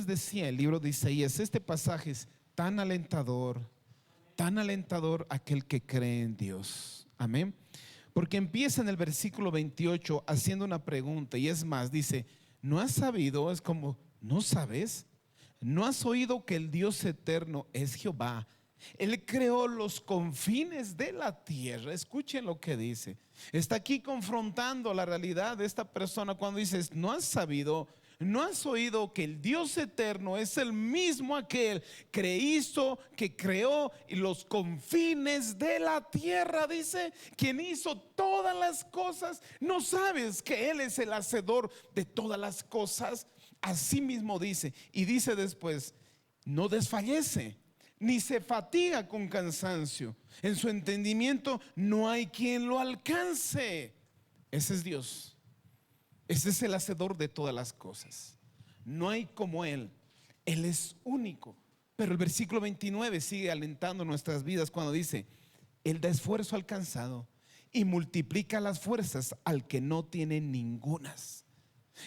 decía el libro de Isaías, este pasaje es tan alentador aquel que cree en Dios. Amén. Porque empieza en el versículo 28 haciendo una pregunta, y es más, dice: ¿no has sabido? Es como, ¿no sabes? ¿No has oído que el Dios eterno es Jehová? Él creó los confines de la tierra. Escuchen lo que dice. Está aquí confrontando la realidad de esta persona cuando dices: ¿no has sabido? ¿No has oído que el Dios eterno es el mismo aquel que hizo, que creó los confines de la tierra? Dice, quien hizo todas las cosas. ¿No sabes que Él es el hacedor de todas las cosas? Así mismo dice, y dice después: no desfallece ni se fatiga con cansancio. En su entendimiento no hay quien lo alcance. Ese es Dios. Ese es el hacedor de todas las cosas. No hay como Él. Él es único. Pero el versículo 29 sigue alentando nuestras vidas cuando dice: Él da esfuerzo al cansado y multiplica las fuerzas al que no tiene ningunas.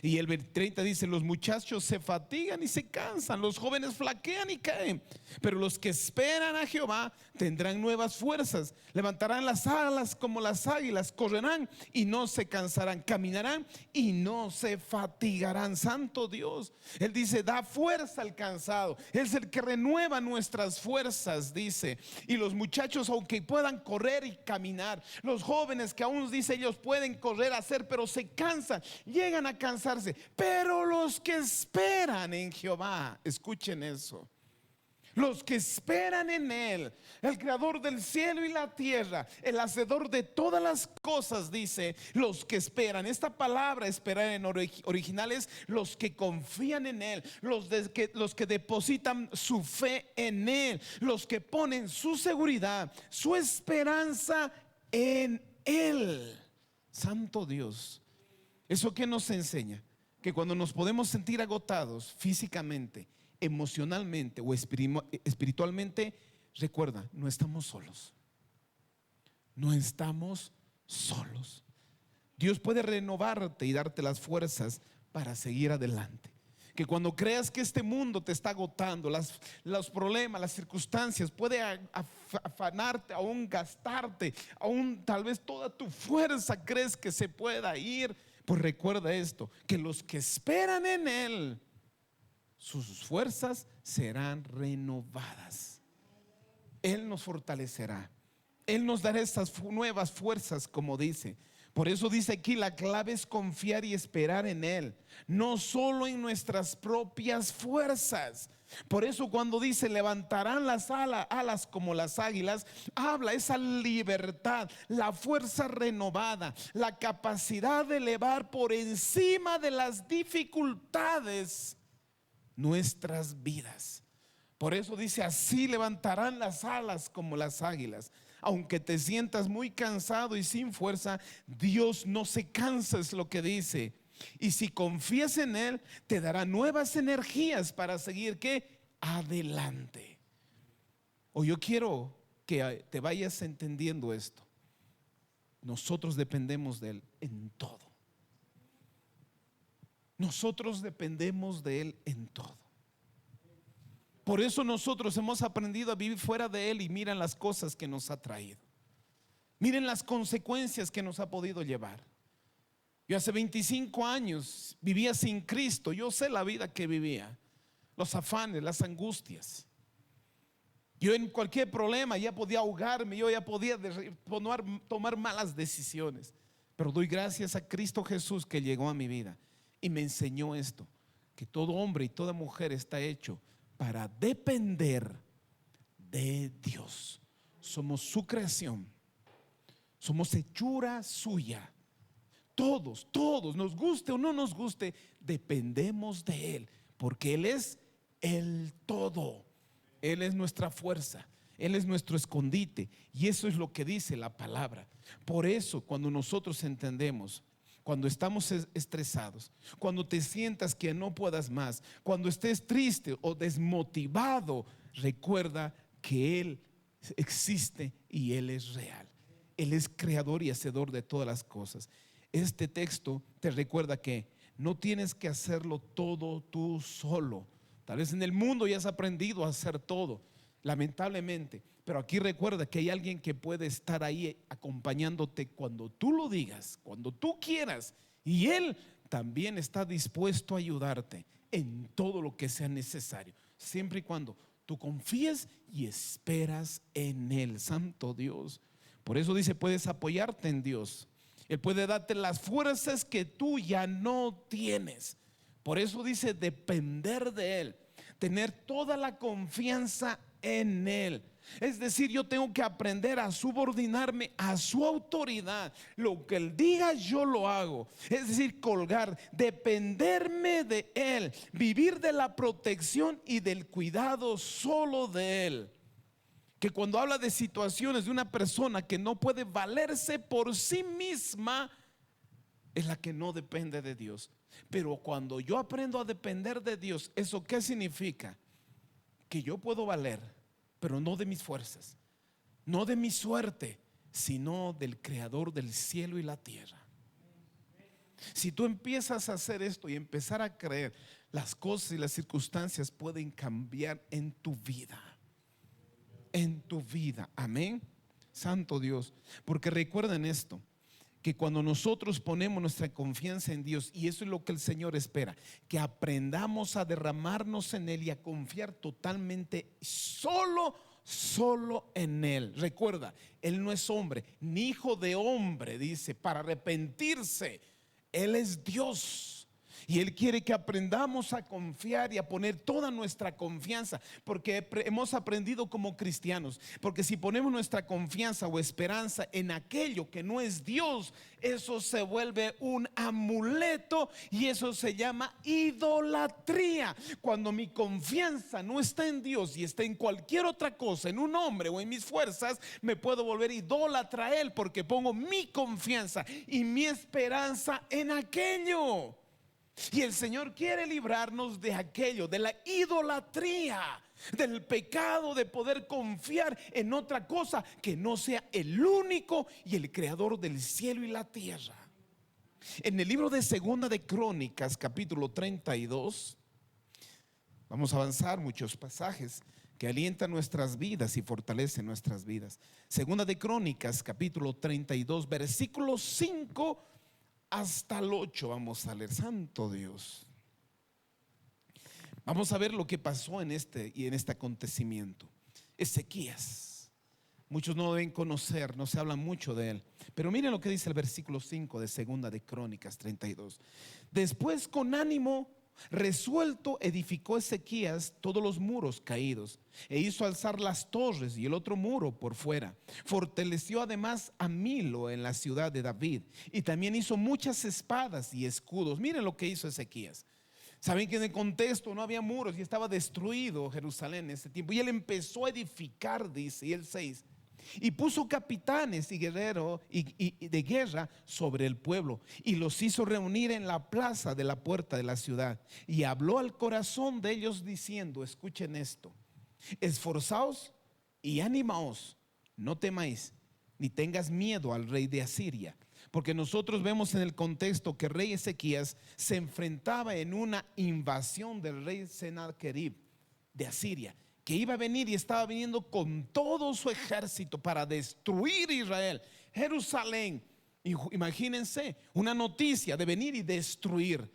Y el 30 dice: los muchachos se fatigan y se cansan, los jóvenes flaquean y caen, pero los que esperan a Jehová tendrán nuevas fuerzas, levantarán las alas como las águilas, correrán y no se cansarán, caminarán y no se fatigarán. Santo Dios, Él dice: da fuerza al cansado. Él es el que renueva nuestras fuerzas, dice. Y los muchachos, aunque puedan correr y caminar, los jóvenes que aún dice ellos pueden correr, hacer, pero se cansan, llegan a cansarse. Pero los que esperan en Jehová, escuchen eso, los que esperan en Él, el creador del cielo y la tierra, el hacedor de todas las cosas, dice: los que esperan. Esta palabra esperar en original es los que confían en Él, los que depositan su fe en Él, los que ponen su seguridad, su esperanza en Él. Santo Dios. ¿Eso qué nos enseña? Que cuando nos podemos sentir agotados físicamente, emocionalmente o espiritualmente, recuerda, no estamos solos. No estamos solos. Dios puede renovarte y darte las fuerzas para seguir adelante. Que cuando creas que este mundo te está agotando, los problemas, las circunstancias, puede afanarte, aún gastarte, aún tal vez toda tu fuerza crees que se pueda ir. Pues recuerda esto, que los que esperan en Él, sus fuerzas serán renovadas. Él nos fortalecerá. Él nos dará estas nuevas fuerzas, como dice. Por eso dice aquí: la clave es confiar y esperar en Él, no solo en nuestras propias fuerzas. Por eso cuando dice levantarán las alas como las águilas, habla esa libertad, la fuerza renovada, la capacidad de elevar por encima de las dificultades nuestras vidas. Por eso dice: así levantarán las alas como las águilas. Aunque te sientas muy cansado y sin fuerza, Dios no se cansa, es lo que dice. Y si confías en Él, te dará nuevas energías para seguir ¿qué? Adelante. O yo quiero que te vayas entendiendo esto. Nosotros dependemos de Él en todo. Nosotros dependemos de Él en todo. Por eso nosotros hemos aprendido a vivir fuera de Él, y miren las cosas que nos ha traído. Miren las consecuencias que nos ha podido llevar. Yo hace 25 años vivía sin Cristo. Yo sé la vida que vivía, los afanes, las angustias. Yo en cualquier problema ya podía ahogarme, yo ya podía tomar malas decisiones. Pero doy gracias a Cristo Jesús que llegó a mi vida y me enseñó esto: que todo hombre y toda mujer está hecho para depender de Dios. Somos su creación, somos hechura suya. Todos, nos guste o no nos guste, dependemos de Él, porque Él es el todo. Él es nuestra fuerza, Él es nuestro escondite, y eso es lo que dice la palabra. Por eso cuando nosotros entendemos, cuando estamos estresados, cuando te sientas que no puedas más, cuando estés triste o desmotivado, recuerda que Él existe y Él es real. Él es creador y hacedor de todas las cosas. Este texto te recuerda que no tienes que hacerlo todo tú solo. Tal vez en el mundo ya has aprendido a hacer todo, lamentablemente. Pero aquí recuerda que hay alguien que puede estar ahí acompañándote cuando tú lo digas, cuando tú quieras. Y Él también está dispuesto a ayudarte en todo lo que sea necesario, siempre y cuando tú confíes y esperas en Él, Santo Dios. Por eso dice, puedes apoyarte en Dios. Él puede darte las fuerzas que tú ya no tienes. Por eso dice depender de Él, tener toda la confianza en Él. Es decir, yo tengo que aprender a subordinarme a su autoridad. Lo que Él diga, yo lo hago. Es decir, colgar, dependerme de Él, vivir de la protección y del cuidado solo de Él. Que cuando habla de situaciones de una persona que no puede valerse por sí misma, es la que no depende de Dios. Pero cuando yo aprendo a depender de Dios, ¿eso qué significa? Que yo puedo valer, pero no de mis fuerzas, no de mi suerte, sino del Creador del cielo y la tierra. Si tú empiezas a hacer esto y empezar a creer, las cosas y las circunstancias pueden cambiar en tu vida. En tu vida, amén. Santo Dios, porque recuerden esto, que cuando nosotros ponemos nuestra confianza en Dios, y eso es lo que el Señor espera, que aprendamos a derramarnos en Él y a confiar totalmente solo en Él. Recuerda, Él no es hombre, ni hijo de hombre, dice, para arrepentirse. Él es Dios. Y Él quiere que aprendamos a confiar y a poner toda nuestra confianza, porque hemos aprendido como cristianos, porque si ponemos nuestra confianza o esperanza en aquello que no es Dios, eso se vuelve un amuleto y eso se llama idolatría. Cuando mi confianza no está en Dios y está en cualquier otra cosa, en un hombre o en mis fuerzas, me puedo volver idólatra a Él, porque pongo mi confianza y mi esperanza en aquello. Y el Señor quiere librarnos de aquello, de la idolatría, del pecado de poder confiar en otra cosa que no sea el único y el creador del cielo y la tierra. En el libro de Segunda de Crónicas, capítulo 32, vamos a avanzar muchos pasajes que alientan nuestras vidas y fortalecen nuestras vidas. Segunda de Crónicas, capítulo 32, versículo 5 hasta el 8 vamos a leer. Santo Dios. Vamos a ver lo que pasó en este acontecimiento. Ezequías, muchos no deben conocer, no se habla mucho de él, pero miren lo que dice el versículo 5 de Segunda de Crónicas 32. Después, con ánimo resuelto, edificó Ezequías todos los muros caídos e hizo alzar las torres y el otro muro por fuera. Fortaleció además a Milo en la ciudad de David y también hizo muchas espadas y escudos. Miren lo que hizo Ezequías. Saben que en el contexto no había muros y estaba destruido Jerusalén en ese tiempo, y él empezó a edificar, dice, y el 6, y puso capitanes y guerreros y de guerra sobre el pueblo, y los hizo reunir en la plaza de la puerta de la ciudad, y habló al corazón de ellos diciendo, escuchen esto: esforzaos y animaos, no temáis ni tengas miedo al rey de Asiria. Porque nosotros vemos en el contexto que el rey Ezequías se enfrentaba en una invasión del rey Sennacherib de Asiria, que iba a venir y estaba viniendo con todo su ejército para destruir Israel, Jerusalén. Imagínense una noticia de venir y destruir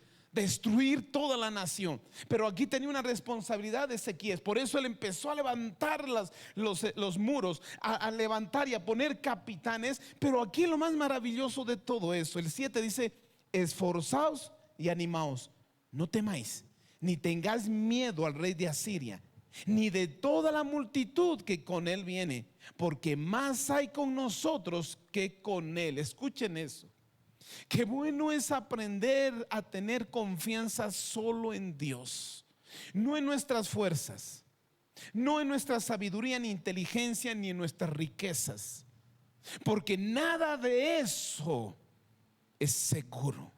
toda la nación. Pero aquí tenía una responsabilidad de Ezequías. Por eso él empezó a levantar los muros, a levantar y a poner capitanes. Pero aquí lo más maravilloso de todo eso, el 7 dice: esforzaos y animaos, no temáis ni tengáis miedo al rey de Asiria, ni de toda la multitud que con él viene, porque más hay con nosotros que con él. Escuchen eso. Qué bueno es aprender a tener confianza solo en Dios, no en nuestras fuerzas, no en nuestra sabiduría ni inteligencia ni en nuestras riquezas, porque nada de eso es seguro.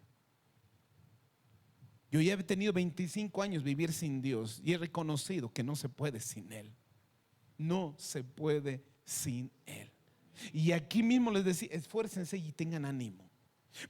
Yo ya he tenido 25 años vivir sin Dios y he reconocido que no se puede sin Él. No se puede sin Él. Y aquí mismo les decía, esfuércense y tengan ánimo.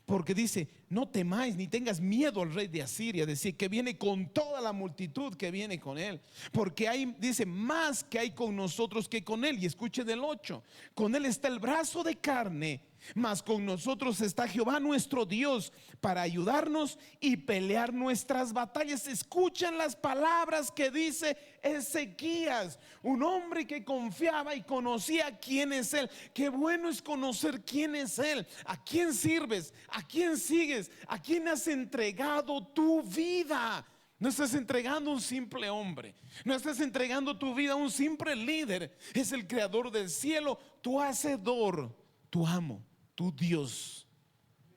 Porque dice, no temáis ni tengas miedo al rey de Asiria, decir que viene con toda la multitud que viene con él. Porque hay, dice, más que hay con nosotros que con él. Y escuche del 8, con él está el brazo de carne, mas con nosotros está Jehová nuestro Dios para ayudarnos y pelear nuestras batallas. Escuchan las palabras que dice Ezequías, un hombre que confiaba y conocía quién es él. Qué bueno es conocer quién es él, a quién sirves, a quién sigues, a quién has entregado tu vida. No estás entregando a un simple hombre, no estás entregando tu vida a un simple líder. Es el creador del cielo, tu hacedor, tu amo, tu Dios,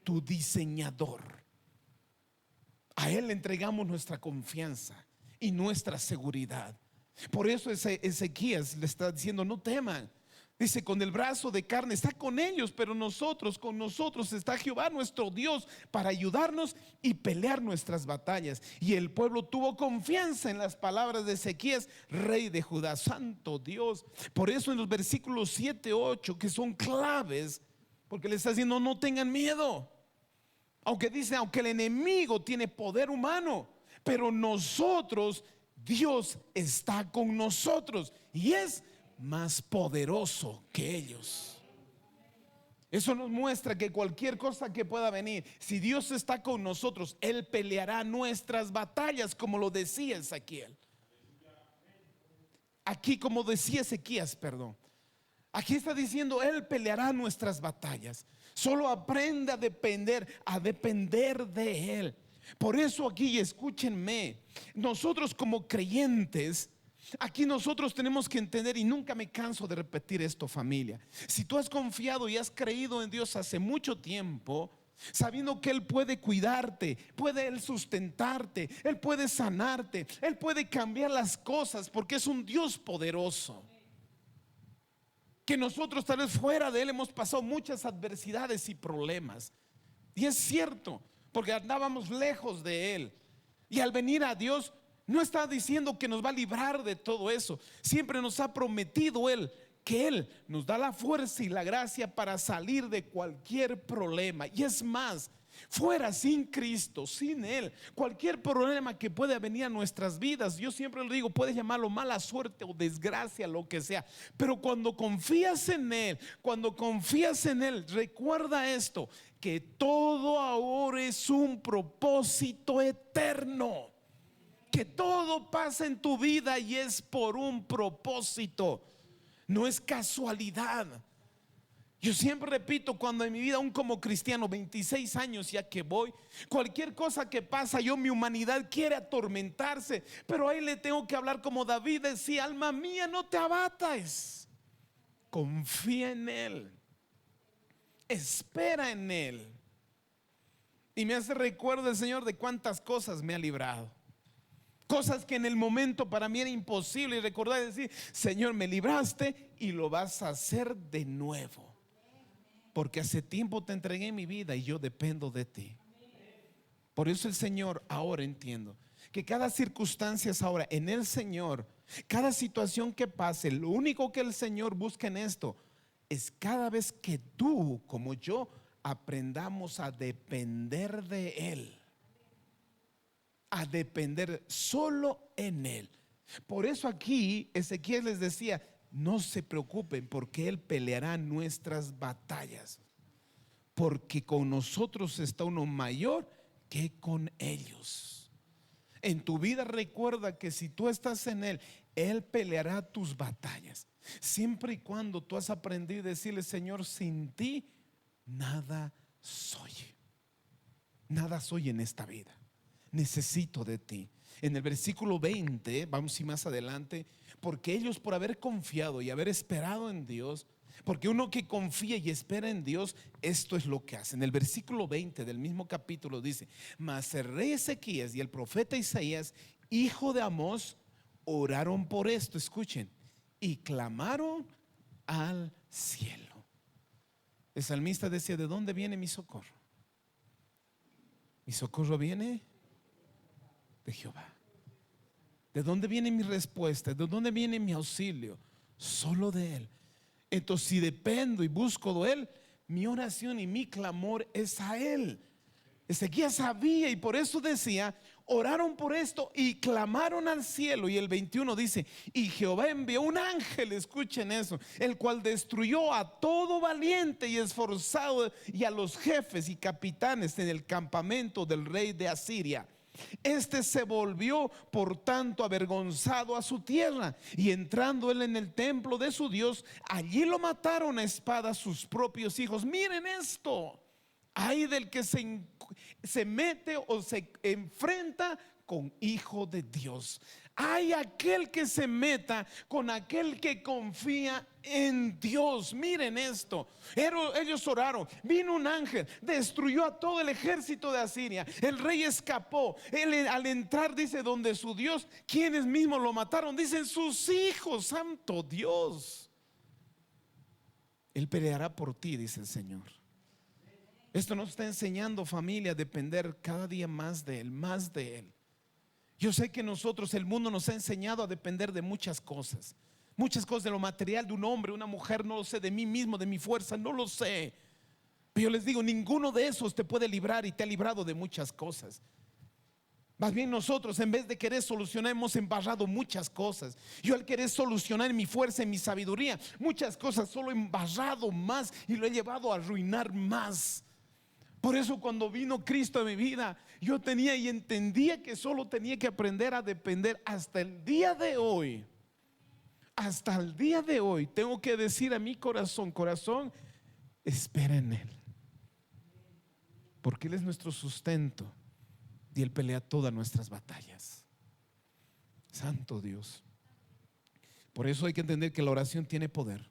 tu diseñador. A él le entregamos nuestra confianza y nuestra seguridad. Por eso Ezequías le está diciendo, no teman. Dice, con el brazo de carne está con ellos, pero con nosotros está Jehová nuestro Dios para ayudarnos y pelear nuestras batallas. Y el pueblo tuvo confianza en las palabras de Ezequías, rey de Judá. Santo Dios. Por eso en los versículos 7, 8, que son claves, porque le está diciendo, no tengan miedo. Aunque dice, aunque el enemigo tiene poder humano, pero nosotros, Dios está con nosotros y es más poderoso que ellos. Eso nos muestra que cualquier cosa que pueda venir, si Dios está con nosotros, Él peleará nuestras batallas, como lo decía Ezequiel. Aquí, como decía Ezequías, perdón. Aquí está diciendo, Él peleará nuestras batallas. Solo aprenda a depender de Él. Por eso aquí, escúchenme, nosotros como creyentes, aquí nosotros tenemos que entender, y nunca me canso de repetir esto, familia. Si tú has confiado y has creído en Dios hace mucho tiempo, sabiendo que Él puede cuidarte, puede Él sustentarte, Él puede sanarte, Él puede cambiar las cosas, porque es un Dios poderoso. Que nosotros tal vez fuera de Él hemos pasado muchas adversidades y problemas. Y es cierto, porque andábamos lejos de Él. Y al venir a Dios, no está diciendo que nos va a librar de todo eso. Siempre nos ha prometido Él que Él nos da la fuerza y la gracia para salir de cualquier problema. Y es más, fuera sin Cristo, sin Él, cualquier problema que pueda venir a nuestras vidas, yo siempre lo digo, puedes llamarlo mala suerte o desgracia, lo que sea, pero cuando confías en Él, recuerda esto, que todo ahora es un propósito eterno, que todo pasa en tu vida y es por un propósito, no es casualidad. Yo siempre repito, cuando en mi vida, aún como cristiano, 26 años ya que voy, cualquier cosa que pasa, mi humanidad quiere atormentarse, pero ahí le tengo que hablar como David decía, alma mía, no te abatas, confía en Él, espera en Él. Y me hace recuerdo el Señor de cuántas cosas me ha librado. Cosas que en el momento para mí era imposible, y recordar y decir, Señor, me libraste y lo vas a hacer de nuevo. Porque hace tiempo te entregué mi vida y yo dependo de ti. Por eso el Señor, ahora entiendo que cada circunstancia es ahora en el Señor. Cada situación que pase, lo único que el Señor busca en esto es cada vez que tú como yo aprendamos a depender de Él, a depender solo en Él. Por eso aquí Ezequiel les decía, no se preocupen, porque Él peleará nuestras batallas, porque con nosotros está uno mayor que con ellos. En tu vida recuerda que si tú estás en Él, Él peleará tus batallas, siempre y cuando tú has aprendido a decirle, Señor, sin ti nada soy. Nada soy en esta vida, necesito de ti. En el versículo 20, vamos y más adelante, porque ellos por haber confiado y haber esperado en Dios, porque uno que confía y espera en Dios, esto es lo que hace. En el versículo 20 del mismo capítulo dice, mas el rey Ezequías y el profeta Isaías, hijo de Amós, oraron por esto, escuchen, y clamaron al cielo. El salmista decía, ¿de dónde viene mi socorro? Mi socorro viene de Jehová. ¿De dónde viene mi respuesta? ¿De dónde viene mi auxilio? Solo de Él. Entonces, si dependo y busco de Él, mi oración y mi clamor es a Él. Ezequías sabía y por eso decía, oraron por esto y clamaron al cielo. Y el 21 dice, y Jehová envió un ángel, escuchen eso, el cual destruyó a todo valiente y esforzado y a los jefes y capitanes en el campamento del rey de Asiria. Este se volvió por tanto avergonzado a su tierra, y entrando él en el templo de su Dios, allí lo mataron a espada sus propios hijos. Miren esto. Hay del que se mete o se enfrenta con hijo de Dios. Hay aquel que se meta con aquel que confía en Dios. Miren esto. Ellos oraron, vino un ángel, destruyó a todo el ejército de Asiria. El rey escapó. Él, al entrar, dice, donde su Dios, quienes mismos lo mataron, dicen sus hijos. Santo Dios, Él peleará por ti, dice el Señor. Esto nos está enseñando, familia, a depender cada día más de Él, más de Él. Yo sé que nosotros, el mundo nos ha enseñado a depender de muchas cosas de lo material, de un hombre, una mujer, no lo sé, de mí mismo, de mi fuerza, no lo sé. Pero yo les digo, ninguno de esos te puede librar y te ha librado de muchas cosas. Más bien nosotros, en vez de querer solucionar, hemos embarrado muchas cosas. Yo al querer solucionar en mi fuerza, en mi sabiduría, muchas cosas solo he embarrado más y lo he llevado a arruinar más. Por eso cuando vino Cristo a mi vida, yo tenía y entendía que solo tenía que aprender a depender. Hasta el día de hoy, hasta el día de hoy, tengo que decir a mi corazón, espera en Él, porque Él es nuestro sustento y Él pelea todas nuestras batallas. Santo Dios. Por eso hay que entender que la oración tiene poder.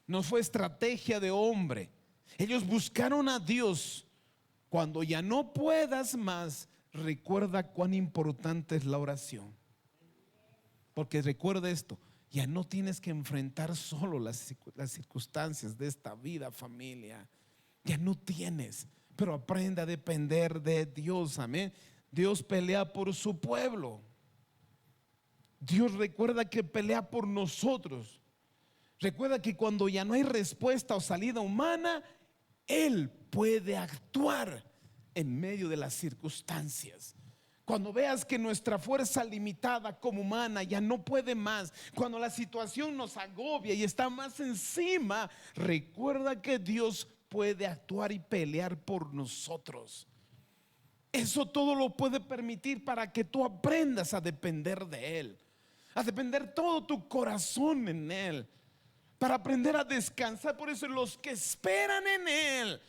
No fue estrategia de hombre. Ellos buscaron a Dios. Cuando ya no puedas más, recuerda cuán importante es la oración. Porque recuerda esto, ya no tienes que enfrentar solo las circunstancias de esta vida, familia. Ya no tienes, pero aprende a depender de Dios. Amén. Dios pelea por su pueblo. Dios recuerda que pelea por nosotros. Recuerda que cuando ya no hay respuesta o salida humana, Él puede actuar en medio de las circunstancias. Cuando veas que nuestra fuerza limitada como humana ya no puede más, cuando la situación nos agobia y está más encima, recuerda que Dios puede actuar y pelear por nosotros. Eso todo lo puede permitir para que tú aprendas a depender de Él, a depender todo tu corazón en Él, para aprender a descansar. Por eso los que esperan en Él,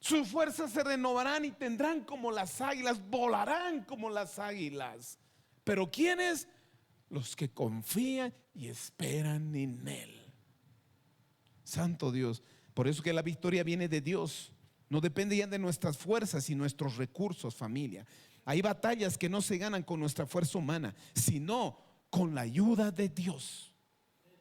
sus fuerzas se renovarán y tendrán como las águilas, volarán como las águilas. Pero ¿quiénes? Los que confían y esperan en Él. Santo Dios. Por eso que la victoria viene de Dios. No depende ya de nuestras fuerzas y nuestros recursos, familia. Hay batallas que no se ganan con nuestra fuerza humana, sino con la ayuda de Dios,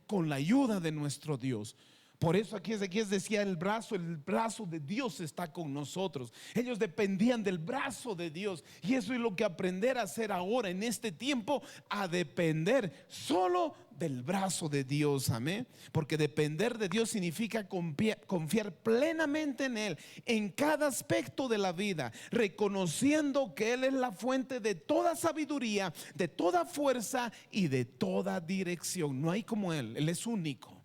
con la ayuda de nuestro Dios. Por eso aquí Ezequías decía, el brazo de Dios está con nosotros. Ellos dependían del brazo de Dios. Y eso es lo que aprender a hacer ahora en este tiempo, a depender solo del brazo de Dios. Amén. Porque depender de Dios significa confiar plenamente en Él, en cada aspecto de la vida, reconociendo que Él es la fuente de toda sabiduría, de toda fuerza y de toda dirección. No hay como Él, Él es único.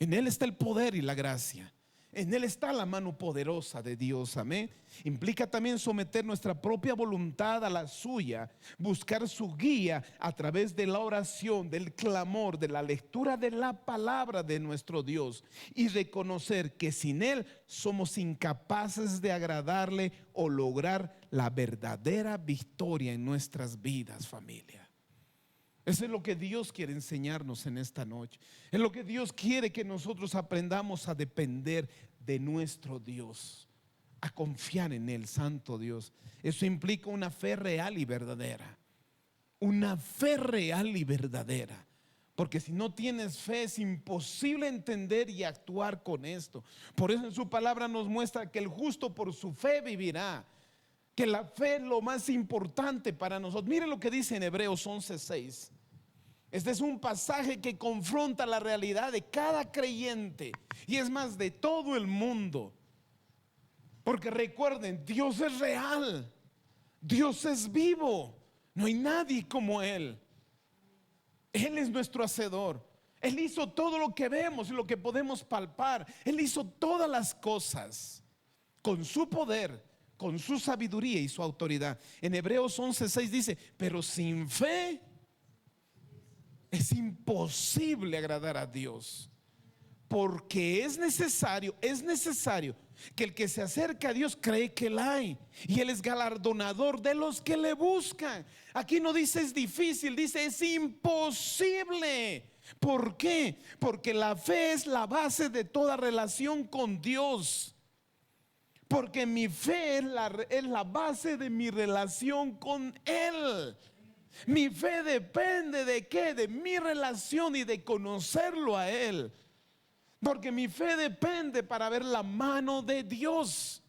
En Él está el poder y la gracia. En Él está la mano poderosa de Dios. Amén. Implica también someter nuestra propia voluntad a la suya, buscar su guía a través de la oración, del clamor, de la lectura de la palabra de nuestro Dios, y reconocer que sin Él somos incapaces de agradarle o lograr la verdadera victoria en nuestras vidas, familia. Eso es lo que Dios quiere enseñarnos en esta noche. Es lo que Dios quiere que nosotros aprendamos a depender de nuestro Dios, a confiar en Él, Santo Dios. Eso implica una fe real y verdadera. Una fe real y verdadera. Porque si no tienes fe es imposible entender y actuar con esto. Por eso en su palabra nos muestra que el justo por su fe vivirá. Que la fe es lo más importante para nosotros. Miren lo que dice en Hebreos 11:6. Este es un pasaje que confronta la realidad de cada creyente, y es más, de todo el mundo. Porque recuerden, Dios es real, Dios es vivo, no hay nadie como Él. Él es nuestro hacedor. Él hizo todo lo que vemos y lo que podemos palpar. Él hizo todas las cosas con su poder, con su sabiduría y su autoridad. En Hebreos 11:6 dice: pero sin fe es imposible agradar a Dios, porque es necesario que el que se acerca a Dios cree que Él hay, y Él es galardonador de los que le buscan. Aquí no dice es difícil, dice es imposible. ¿Por qué? Porque la fe es la base de toda relación con Dios. Porque mi fe es la base de mi relación con Él. Mi fe depende ¿de qué? De mi relación y de conocerlo a Él. Porque mi fe depende para ver la mano de Dios.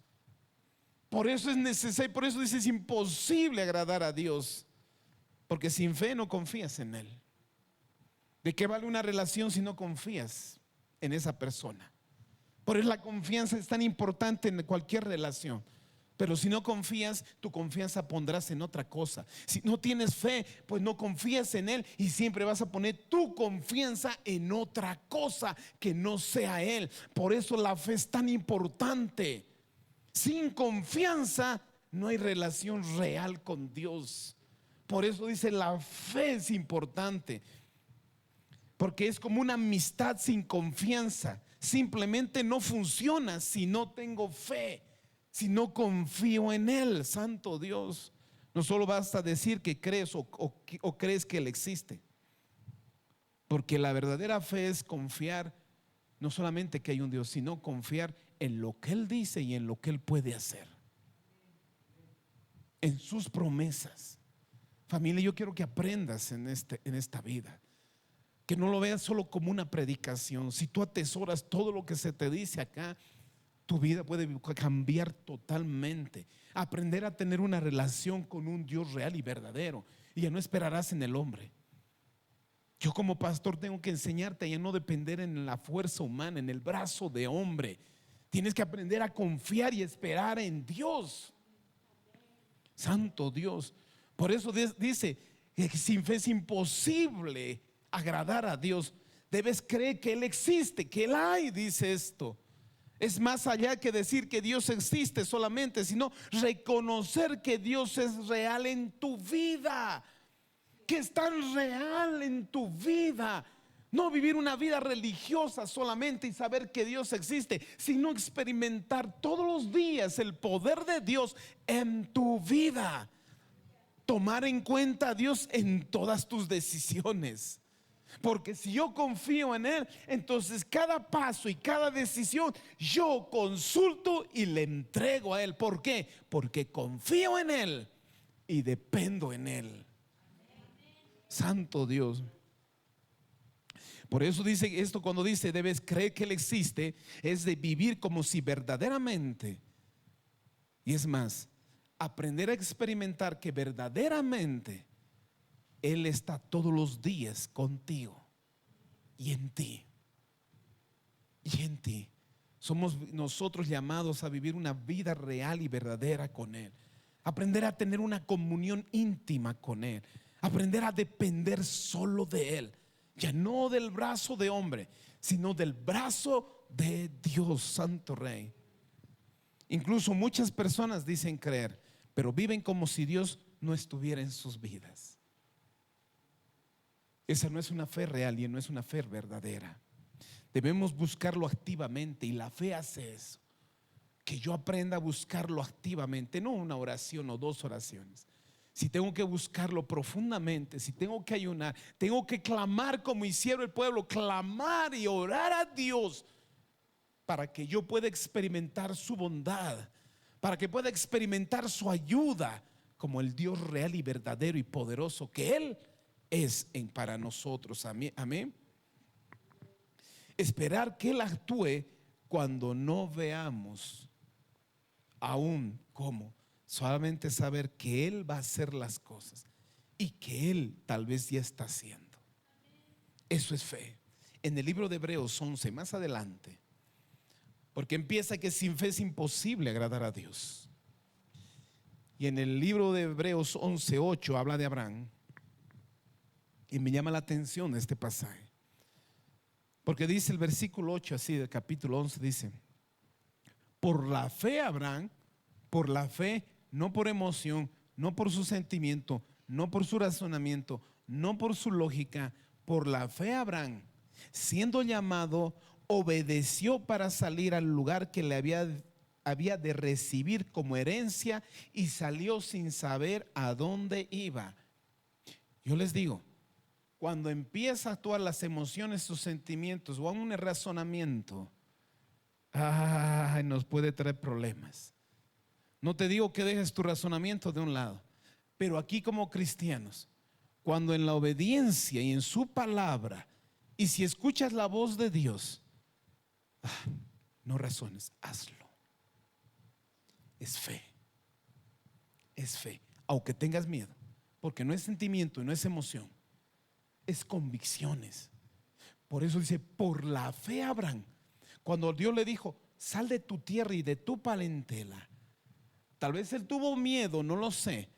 Por eso es necesario, por eso dice es imposible agradar a Dios. Porque sin fe no confías en Él. ¿De qué vale una relación si no confías en esa persona? Por eso la confianza es tan importante en cualquier relación. Pero si no confías, tu confianza pondrás en otra cosa. Si no tienes fe, pues no confías en Él, y siempre vas a poner tu confianza en otra cosa que no sea Él. Por eso la fe es tan importante. Sin confianza no hay relación real con Dios. Por eso dice la fe es importante. Porque es como una amistad sin confianza. Simplemente no funciona si no tengo fe, si no confío en Él. Santo Dios. No solo basta decir que crees o crees que Él existe. Porque la verdadera fe es confiar no solamente que hay un Dios, sino confiar en lo que Él dice y en lo que Él puede hacer, en sus promesas. Familia, yo quiero que aprendas en esta vida, que no lo veas solo como una predicación. Si tú atesoras todo lo que se te dice acá, tu vida puede cambiar totalmente. Aprender a tener una relación con un Dios real y verdadero, y ya no esperarás en el hombre. Yo como pastor tengo que enseñarte a ya no depender en la fuerza humana, en el brazo de hombre. Tienes que aprender a confiar y esperar en Dios. Santo Dios. Por eso dice que sin fe es imposible agradar a Dios. Debes creer que Él existe, que Él hay, dice esto. Es más allá que decir que Dios existe solamente, sino reconocer que Dios es real en tu vida, que es tan real en tu vida. No vivir una vida religiosa solamente y saber que Dios existe, sino experimentar todos los días el poder de Dios en tu vida. Tomar en cuenta a Dios en todas tus decisiones. Porque si yo confío en Él, entonces cada paso y cada decisión yo consulto y le entrego a Él. ¿Por qué? Porque confío en Él y dependo en Él. Santo Dios. Por eso dice esto, cuando dice debes creer que Él existe, es de vivir como si verdaderamente, y es más, aprender a experimentar que verdaderamente Él está todos los días contigo y en ti. Y en ti. Somos nosotros llamados a vivir una vida real y verdadera con Él. Aprender a tener una comunión íntima con Él. Aprender a depender solo de Él. Ya no del brazo de hombre, sino del brazo de Dios, Santo Rey. Incluso muchas personas dicen creer, pero viven como si Dios no estuviera en sus vidas. Esa no es una fe real y no es una fe verdadera. Debemos buscarlo activamente, y la fe hace eso. Que yo aprenda a buscarlo activamente, no una oración o dos oraciones. Si tengo que buscarlo profundamente, si tengo que ayunar, tengo que clamar como hicieron el pueblo, clamar y orar a Dios para que yo pueda experimentar su bondad, para que pueda experimentar su ayuda como el Dios real y verdadero y poderoso que Él es para nosotros. Amén. Esperar que Él actúe cuando no veamos aún cómo. Solamente saber que Él va a hacer las cosas y que Él tal vez ya está haciendo. Eso es fe. En el libro de Hebreos 11, más adelante, porque empieza que sin fe es imposible agradar a Dios. Y en el libro de Hebreos 11:8 habla de Abraham. Y me llama la atención este pasaje, porque dice el versículo 8 así del capítulo 11, dice: por la fe Abraham, por la fe, no por emoción, no por su sentimiento, no por su razonamiento, no por su lógica, por la fe Abraham, siendo llamado, obedeció para salir al lugar que le había de recibir como herencia, y salió sin saber a dónde iba. Yo les digo, cuando empieza a actuar las emociones, sus sentimientos o un razonamiento, nos puede traer problemas. No te digo que dejes tu razonamiento de un lado, pero aquí como cristianos, cuando en la obediencia y en su palabra, y si escuchas la voz de Dios, no razones, hazlo. Es fe, es fe, aunque tengas miedo, porque no es sentimiento y no es emoción, es convicciones. Por eso dice, por la fe Abraham, cuando Dios le dijo, sal de tu tierra y de tu parentela. Tal vez él tuvo miedo, no lo sé.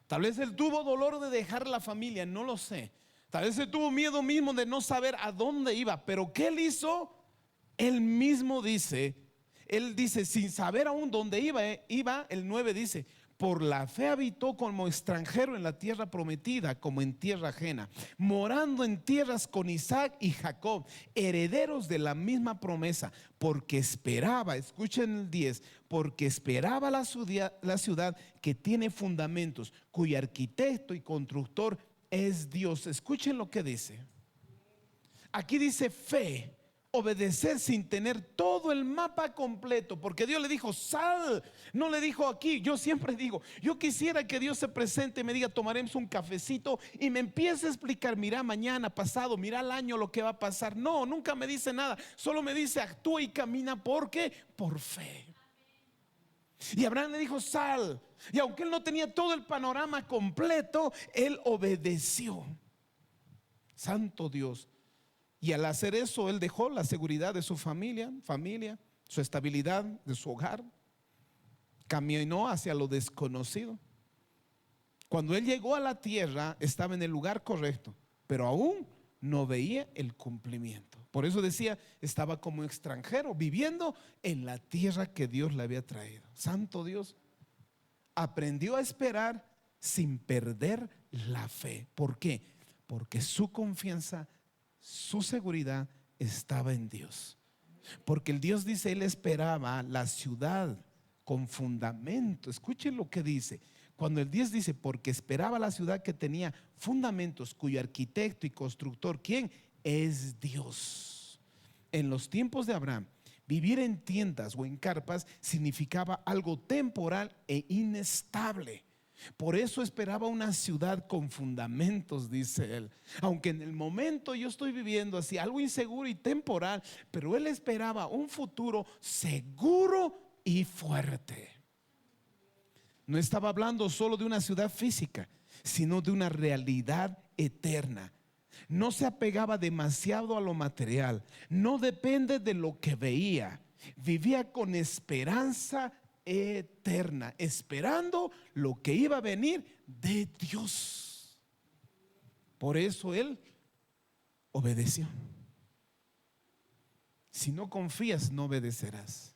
Tal vez él tuvo dolor de dejar la familia, no lo sé. Tal vez él tuvo miedo mismo de no saber a dónde iba. Pero ¿qué él hizo? Él mismo dice, él dice, sin saber aún dónde iba, el 9 dice, por la fe habitó como extranjero en la tierra prometida, como en tierra ajena, morando en tierras con Isaac y Jacob, herederos de la misma promesa, porque esperaba, escuchen el 10, porque esperaba la ciudad que tiene fundamentos, cuyo arquitecto y constructor es Dios. Escuchen lo que dice. Aquí dice fe. Obedecer sin tener todo el mapa completo, porque Dios le dijo sal, no le dijo aquí. Yo siempre digo, yo quisiera que Dios se presente y me diga, tomaremos un cafecito y me empiece a explicar, mira mañana, pasado, mira el año lo que va a pasar. No, nunca me dice nada, solo me dice actúa y camina. ¿Por qué? Por fe. Y Abraham le dijo sal, y aunque él no tenía todo el panorama completo, él obedeció. Santo Dios. Y al hacer eso, él dejó la seguridad de su familia, su estabilidad de su hogar, caminó hacia lo desconocido. Cuando él llegó a la tierra, estaba en el lugar correcto, pero aún no veía el cumplimiento. Por eso decía, estaba como extranjero, viviendo en la tierra que Dios le había traído. Santo Dios. Aprendió a esperar sin perder la fe. ¿Por qué? Porque su confianza, su seguridad estaba en Dios. Porque el Dios dice, él esperaba la ciudad con fundamento. Escuchen lo que dice. Cuando el 10 dice, porque esperaba la ciudad que tenía fundamentos, cuyo arquitecto y constructor, ¿quién? Es Dios. En los tiempos de Abraham, vivir en tiendas o en carpas significaba algo temporal e inestable. Por eso esperaba una ciudad con fundamentos, dice él. Aunque en el momento yo estoy viviendo así, algo inseguro y temporal, pero él esperaba un futuro seguro y fuerte. No estaba hablando solo de una ciudad física, sino de una realidad eterna. No se apegaba demasiado a lo material, no depende de lo que veía, vivía con esperanza eterna, esperando lo que iba a venir de Dios. Por eso él obedeció. Si no confías, no obedecerás.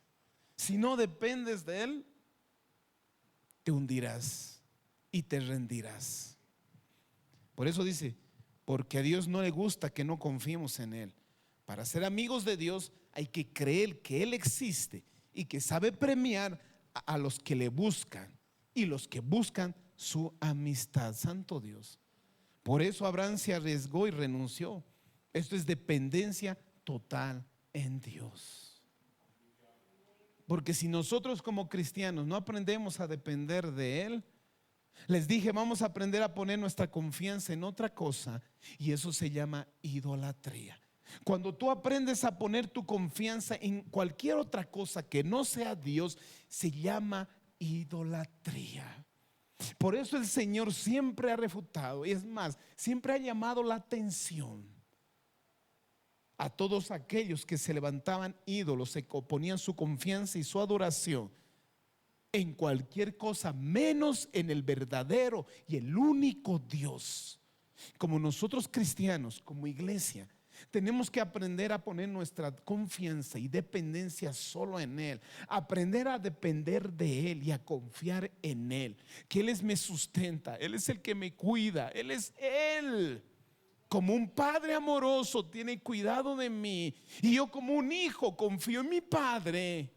Si no dependes de él, te hundirás y te rendirás. Por eso dice, porque a Dios no le gusta que no confiemos en él. Para ser amigos de Dios hay que creer que él existe y que sabe premiar a los que le buscan y los que buscan su amistad. Santo Dios. Por eso Abraham se arriesgó y renunció. Esto es dependencia total en Dios. Porque si nosotros como cristianos no aprendemos a depender de él, les dije, vamos a aprender a poner nuestra confianza en otra cosa, y eso se llama idolatría. Cuando tú aprendes a poner tu confianza en cualquier otra cosa que no sea Dios, se llama idolatría. Por eso el Señor siempre ha refutado, y es más, siempre ha llamado la atención a todos aquellos que se levantaban ídolos, se ponían su confianza y su adoración en cualquier cosa menos en el verdadero y el único Dios. Como nosotros cristianos, como iglesia, tenemos que aprender a poner nuestra confianza y dependencia solo en Él, aprender a depender de Él y a confiar en Él, que Él me sustenta, Él es el que me cuida, Él es Él. Como un padre amoroso tiene cuidado de mí, y yo como un hijo confío en mi padre.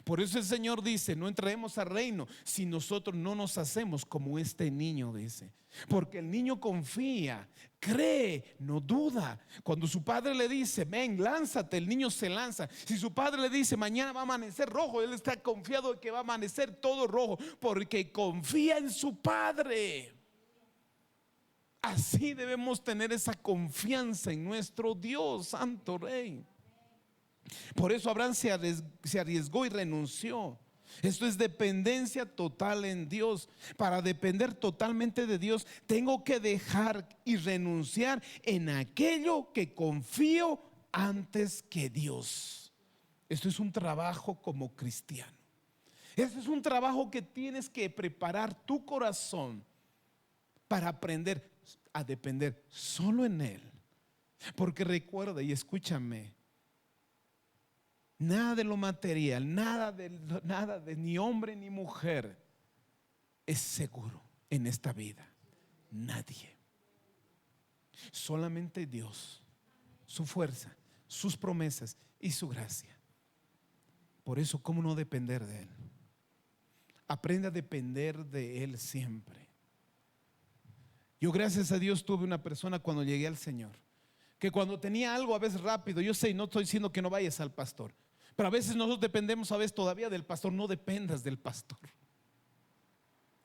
Por eso el Señor dice: no entraremos al reino si nosotros no nos hacemos como este niño, dice. Porque el niño confía, cree, no duda. Cuando su padre le dice: ven, lánzate, el niño se lanza. Si su padre le dice: mañana va a amanecer rojo, él está confiado de que va a amanecer todo rojo, porque confía en su padre. Así debemos tener esa confianza en nuestro Dios, Santo Rey. Por eso Abraham se arriesgó y renunció. Esto es dependencia total en Dios. Para depender totalmente de Dios, tengo que dejar y renunciar en aquello que confío antes que Dios. Esto es un trabajo como cristiano. Este es un trabajo que tienes que preparar tu corazón para aprender a depender solo en Él. Porque recuerda y escúchame: nada de lo material, nada de ni hombre ni mujer es seguro en esta vida. Nadie. Solamente Dios, su fuerza, sus promesas y su gracia. Por eso, ¿cómo no depender de Él? Aprende a depender de Él siempre. Yo, gracias a Dios, tuve una persona cuando llegué al Señor, que cuando tenía algo a veces rápido, yo sé, no estoy diciendo que no vayas al pastor, pero a veces nosotros dependemos a veces todavía del pastor. No dependas del pastor,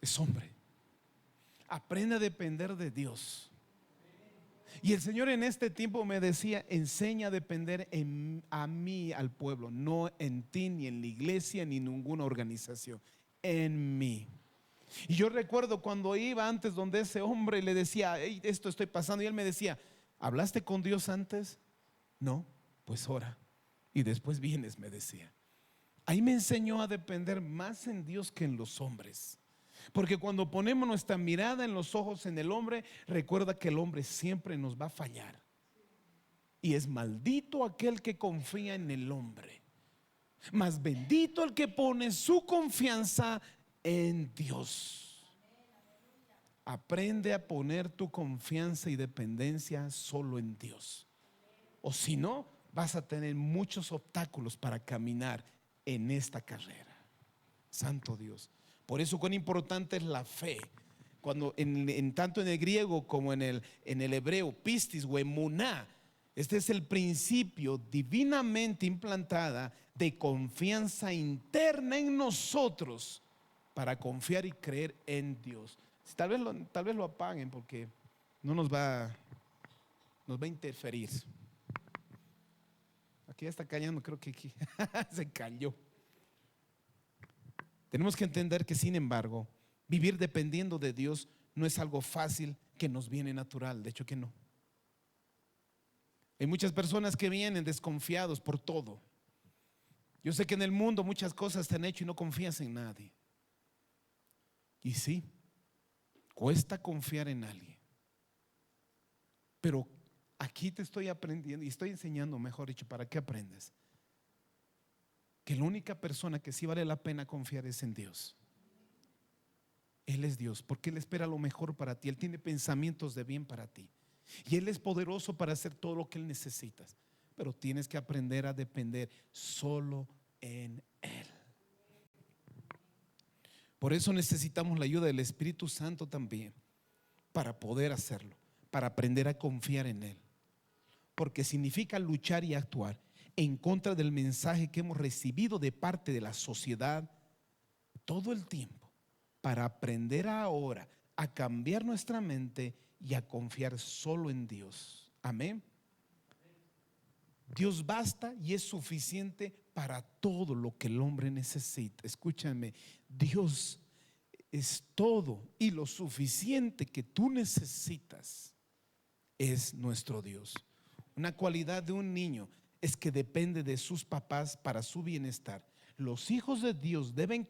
es hombre. Aprende a depender de Dios. Y el Señor en este tiempo me decía: enseña a depender a mí, al pueblo, no en ti, ni en la iglesia, ni en ninguna organización, en mí. Y yo recuerdo cuando iba antes donde ese hombre, le decía: hey, esto estoy pasando, y él me decía: ¿hablaste con Dios antes? No, pues ora y después vienes, me decía. Ahí me enseñó a depender más en Dios que en los hombres. Porque cuando ponemos nuestra mirada en los ojos en el hombre, recuerda que el hombre siempre nos va a fallar. Y es maldito aquel que confía en el hombre, mas bendito el que pone su confianza en Dios. Aprende a poner tu confianza y dependencia solo en Dios. O si no, vas a tener muchos obstáculos para caminar en esta carrera. Santo Dios. Por eso cuán importante es la fe. Cuando tanto en el griego como en el hebreo, pistis o emuná, este es el principio divinamente implantada de confianza interna en nosotros para confiar y creer en Dios. Tal vez lo apaguen porque no nos va a interferir. Aquí ya está callando, creo que aquí se cayó. Tenemos que entender que, sin embargo, vivir dependiendo de Dios no es algo fácil que nos viene natural. De hecho que no. Hay muchas personas que vienen desconfiados por todo. Yo sé que en el mundo muchas cosas te han hecho y no confías en nadie. Y sí, cuesta confiar en alguien. Pero aquí te estoy aprendiendo y estoy enseñando, mejor dicho, para que aprendas que la única persona que sí vale la pena confiar es en Dios. Él es Dios, porque Él espera lo mejor para ti. Él tiene pensamientos de bien para ti, y Él es poderoso para hacer todo lo que Él necesitas. Pero tienes que aprender a depender solo en Él. Por eso necesitamos la ayuda del Espíritu Santo también, para poder hacerlo, para aprender a confiar en Él. Porque significa luchar y actuar en contra del mensaje que hemos recibido de parte de la sociedad todo el tiempo, para aprender ahora a cambiar nuestra mente y a confiar solo en Dios. Amén. Dios basta y es suficiente para todo lo que el hombre necesita. Escúchame, Dios es todo y lo suficiente que tú necesitas es nuestro Dios. una cualidad de un niño es que depende de sus papás para su bienestar. Los hijos de Dios deben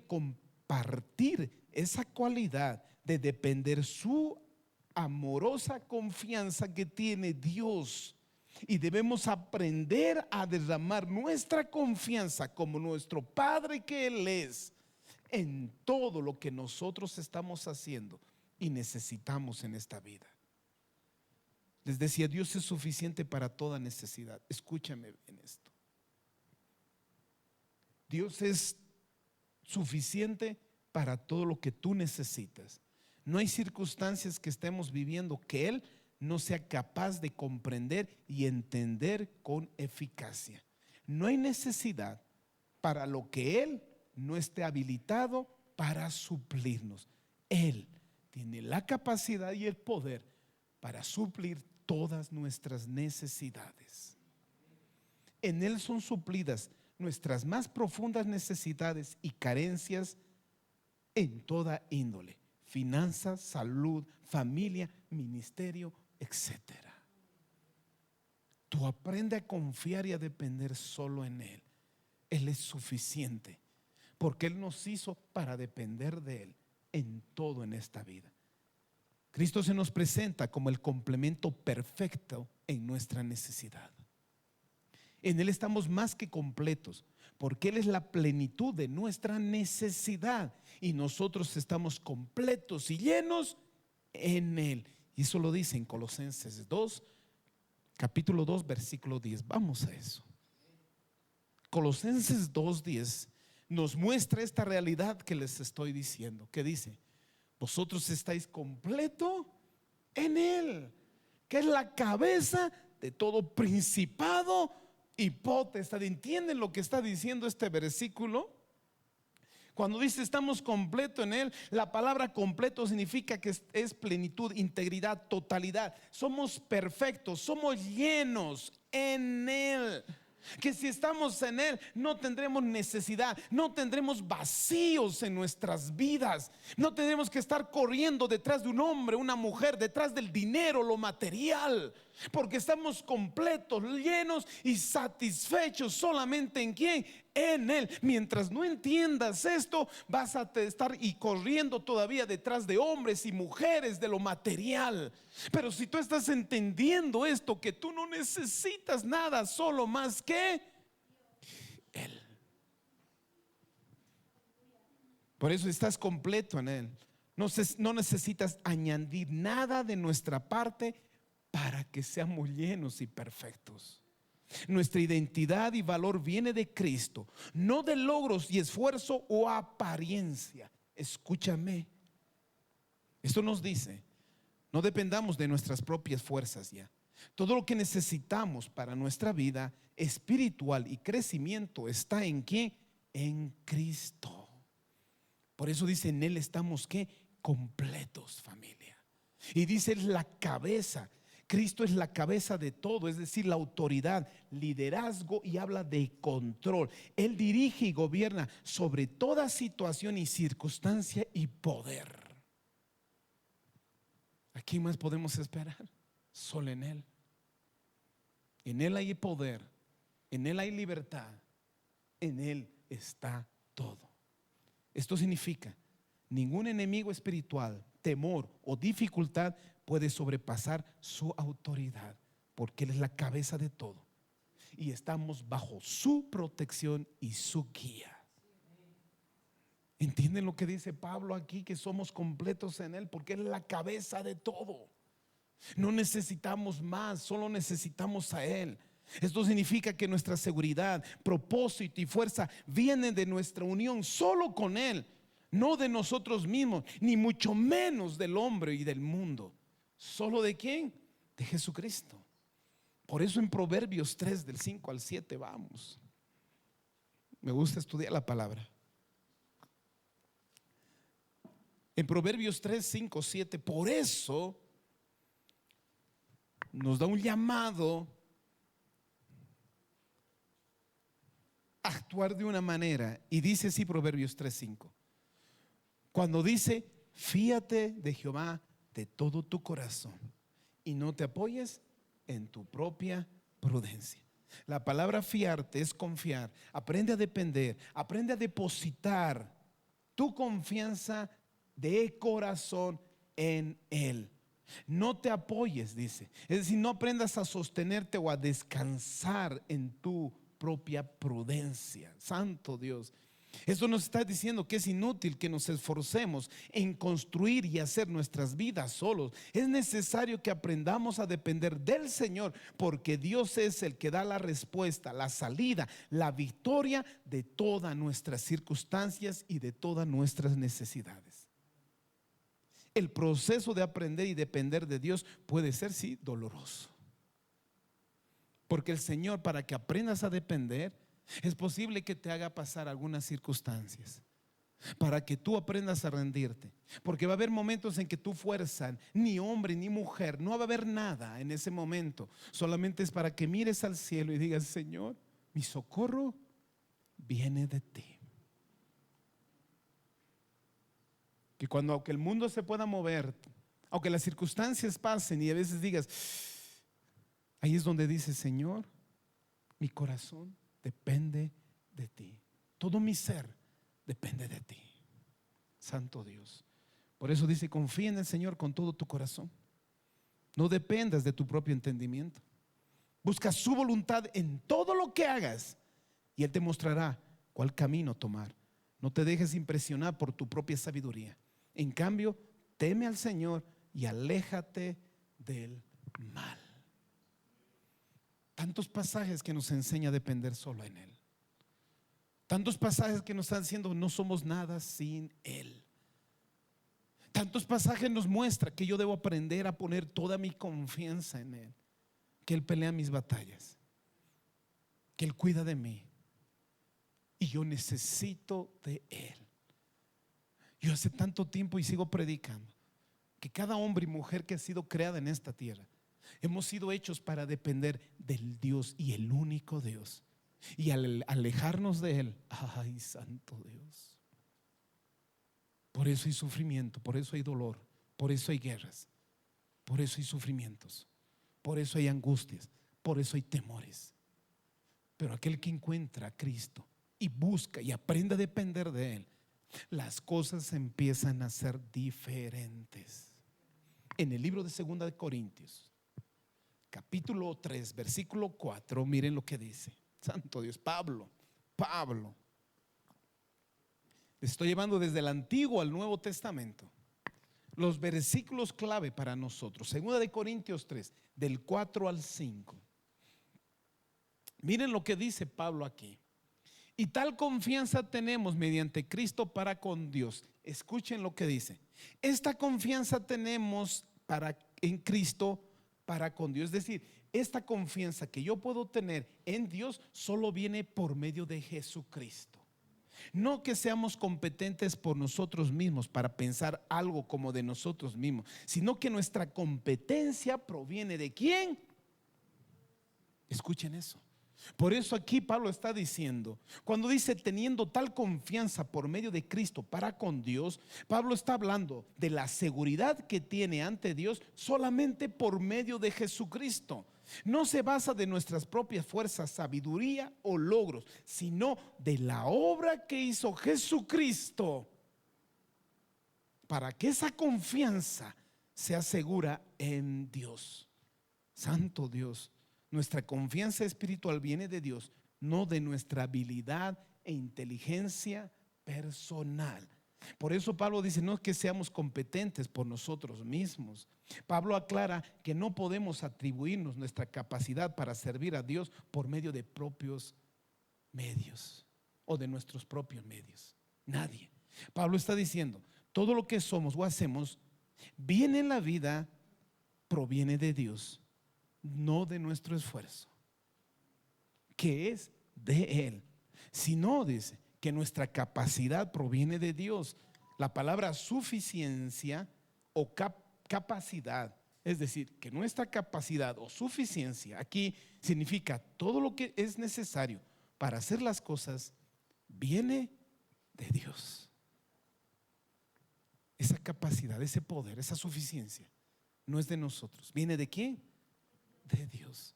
compartir esa cualidad de depender su amorosa confianza que tiene Dios. Y debemos aprender a derramar nuestra confianza como nuestro Padre que Él es en todo lo que nosotros estamos haciendo y necesitamos en esta vida. Les decía, Dios es suficiente para toda necesidad. Escúchame en esto. Dios es suficiente para todo lo que tú necesitas. No hay circunstancias que estemos viviendo que Él no sea capaz de comprender y entender con eficacia. No hay necesidad para lo que Él no esté habilitado para suplirnos. Él tiene la capacidad y el poder para suplir todas nuestras necesidades. En Él son suplidas nuestras más profundas necesidades y carencias en toda índole: finanzas, salud, familia, ministerio, etcétera. Tú aprende a confiar y a depender solo en Él. Él es suficiente, porque Él nos hizo para depender de Él en todo en esta vida. Cristo se nos presenta como el complemento perfecto en nuestra necesidad. En Él estamos más que completos, porque Él es la plenitud de nuestra necesidad y nosotros estamos completos y llenos en Él. Y eso lo dice en Colosenses 2, capítulo 2, versículo 10. Vamos a eso. Colosenses 2:10 nos muestra esta realidad que les estoy diciendo, que dice: vosotros estáis completo en Él, que es la cabeza de todo principado y potestad. ¿Entienden lo que está diciendo este versículo? Cuando dice estamos completo en Él, la palabra completo significa que es plenitud, integridad, totalidad. Somos perfectos, somos llenos en Él. Que si estamos en Él no tendremos necesidad, no tendremos vacíos en nuestras vidas, no tendremos que estar corriendo detrás de un hombre, una mujer, detrás del dinero, lo material, porque estamos completos, llenos y satisfechos solamente en ¿quién? En Él. Mientras no entiendas esto, vas a estar y corriendo todavía detrás de hombres y mujeres, de lo material. Pero si tú estás entendiendo esto, que tú no necesitas nada solo más que Él, por eso estás completo en Él. No necesitas añadir nada de nuestra parte para que seamos llenos y perfectos. Nuestra identidad y valor viene de Cristo, no de logros y esfuerzo o apariencia. Escúchame, esto nos dice: no dependamos de nuestras propias fuerzas ya. Todo lo que necesitamos para nuestra vida espiritual y crecimiento está en ¿qué? En Cristo. Por eso dice: en Él estamos ¿qué? Completos, familia. Y dice: es la cabeza. Cristo es la cabeza de todo, es decir, la autoridad, liderazgo, y habla de control. Él dirige y gobierna sobre toda situación y circunstancia y poder. ¿A quién más podemos esperar? Solo en Él. En Él hay poder, en Él hay libertad, en Él está todo. Esto significa: ningún enemigo espiritual, temor o dificultad puede sobrepasar su autoridad, porque Él es la cabeza de todo y estamos bajo su protección y su guía. ¿Entienden lo que dice Pablo aquí? Que somos completos en Él porque Él es la cabeza de todo. No necesitamos más, solo necesitamos a Él. Esto significa que nuestra seguridad, propósito y fuerza vienen de nuestra unión solo con Él, no de nosotros mismos, ni mucho menos del hombre y del mundo. ¿Solo de quién? De Jesucristo. Por eso en Proverbios 3 del 5 al 7 vamos. Me gusta estudiar la palabra. En Proverbios 3, 5, 7, por eso nos da un llamado a actuar de una manera. Y dice así Proverbios 3, 5. Cuando dice: fíate de Jehová de todo tu corazón y no te apoyes en tu propia prudencia. La palabra fiarte es confiar. Aprende a depender, aprende a depositar tu confianza de corazón en Él. No te apoyes, dice. Es decir, no aprendas a sostenerte o a descansar en tu propia prudencia. Santo Dios. Esto nos está diciendo que es inútil que nos esforcemos en construir y hacer nuestras vidas solos. Es necesario que aprendamos a depender del Señor, porque Dios es el que da la respuesta, la salida, la victoria de todas nuestras circunstancias y de todas nuestras necesidades. El proceso de aprender y depender de Dios puede ser, sí, doloroso, porque el Señor, para que aprendas a depender, es posible que te haga pasar algunas circunstancias para que tú aprendas a rendirte, porque va a haber momentos en que tu fuerza, ni hombre ni mujer, no va a haber nada en ese momento. Solamente es para que mires al cielo y digas: Señor, mi socorro viene de ti. Que cuando, aunque el mundo se pueda mover, aunque las circunstancias pasen y a veces digas, ahí es donde dice: Señor, mi corazón depende de ti, todo mi ser depende de ti. Santo Dios. Por eso dice: confía en el Señor con todo tu corazón. No dependas de tu propio entendimiento. Busca su voluntad en todo lo que hagas y Él te mostrará cuál camino tomar. No te dejes impresionar por tu propia sabiduría. En cambio, teme al Señor y aléjate del mal. Tantos pasajes que nos enseña a depender solo en Él. Tantos pasajes que nos están diciendo: no somos nada sin Él. Tantos pasajes nos muestran que yo debo aprender a poner toda mi confianza en Él, que Él pelea mis batallas, que Él cuida de mí y yo necesito de Él. Yo hace tanto tiempo y sigo predicando que cada hombre y mujer que ha sido creada en esta tierra hemos sido hechos para depender del Dios y el único Dios. Y al alejarnos de Él, ay, santo Dios, por eso hay sufrimiento, por eso hay dolor, por eso hay guerras, por eso hay sufrimientos, por eso hay angustias, por eso hay temores. Pero aquel que encuentra a Cristo y busca y aprende a depender de Él, las cosas empiezan a ser diferentes. En el libro de 2 de Corintios, capítulo 3, versículo 4, miren lo que dice. Santo Dios, Pablo, estoy llevando desde el Antiguo al Nuevo Testamento los versículos clave para nosotros. 2 de Corintios 3, del 4 al 5. Miren lo que dice Pablo aquí. Y tal confianza tenemos mediante Cristo para con Dios. Escuchen lo que dice. Esta confianza tenemos en Cristo para con Dios. Es decir, esta confianza que yo puedo tener en Dios solo viene por medio de Jesucristo. No que seamos competentes por nosotros mismos para pensar algo como de nosotros mismos, sino que nuestra competencia proviene ¿de quién? Escuchen eso. Por eso aquí Pablo está diciendo, cuando dice teniendo tal confianza por medio de Cristo para con Dios, Pablo está hablando de la seguridad que tiene ante Dios solamente por medio de Jesucristo. No se basa de nuestras propias fuerzas, sabiduría o logros, sino de la obra que hizo Jesucristo, para que esa confianza sea segura en Dios. Santo Dios. Nuestra confianza espiritual viene de Dios, no de nuestra habilidad e inteligencia personal. Por eso Pablo dice: no es que seamos competentes por nosotros mismos. Pablo aclara que no podemos atribuirnos nuestra capacidad para servir a Dios por medio de propios medios o de nuestros propios medios. Nadie. Pablo está diciendo: todo lo que somos o hacemos viene en la vida, proviene de Dios, no de nuestro esfuerzo, que es de Él. Si no, dice que nuestra capacidad proviene de Dios. La palabra suficiencia o capacidad, es decir, que nuestra capacidad o suficiencia aquí significa todo lo que es necesario para hacer las cosas, viene de Dios. Esa capacidad, ese poder, esa suficiencia no es de nosotros. ¿Viene de quién? de Dios.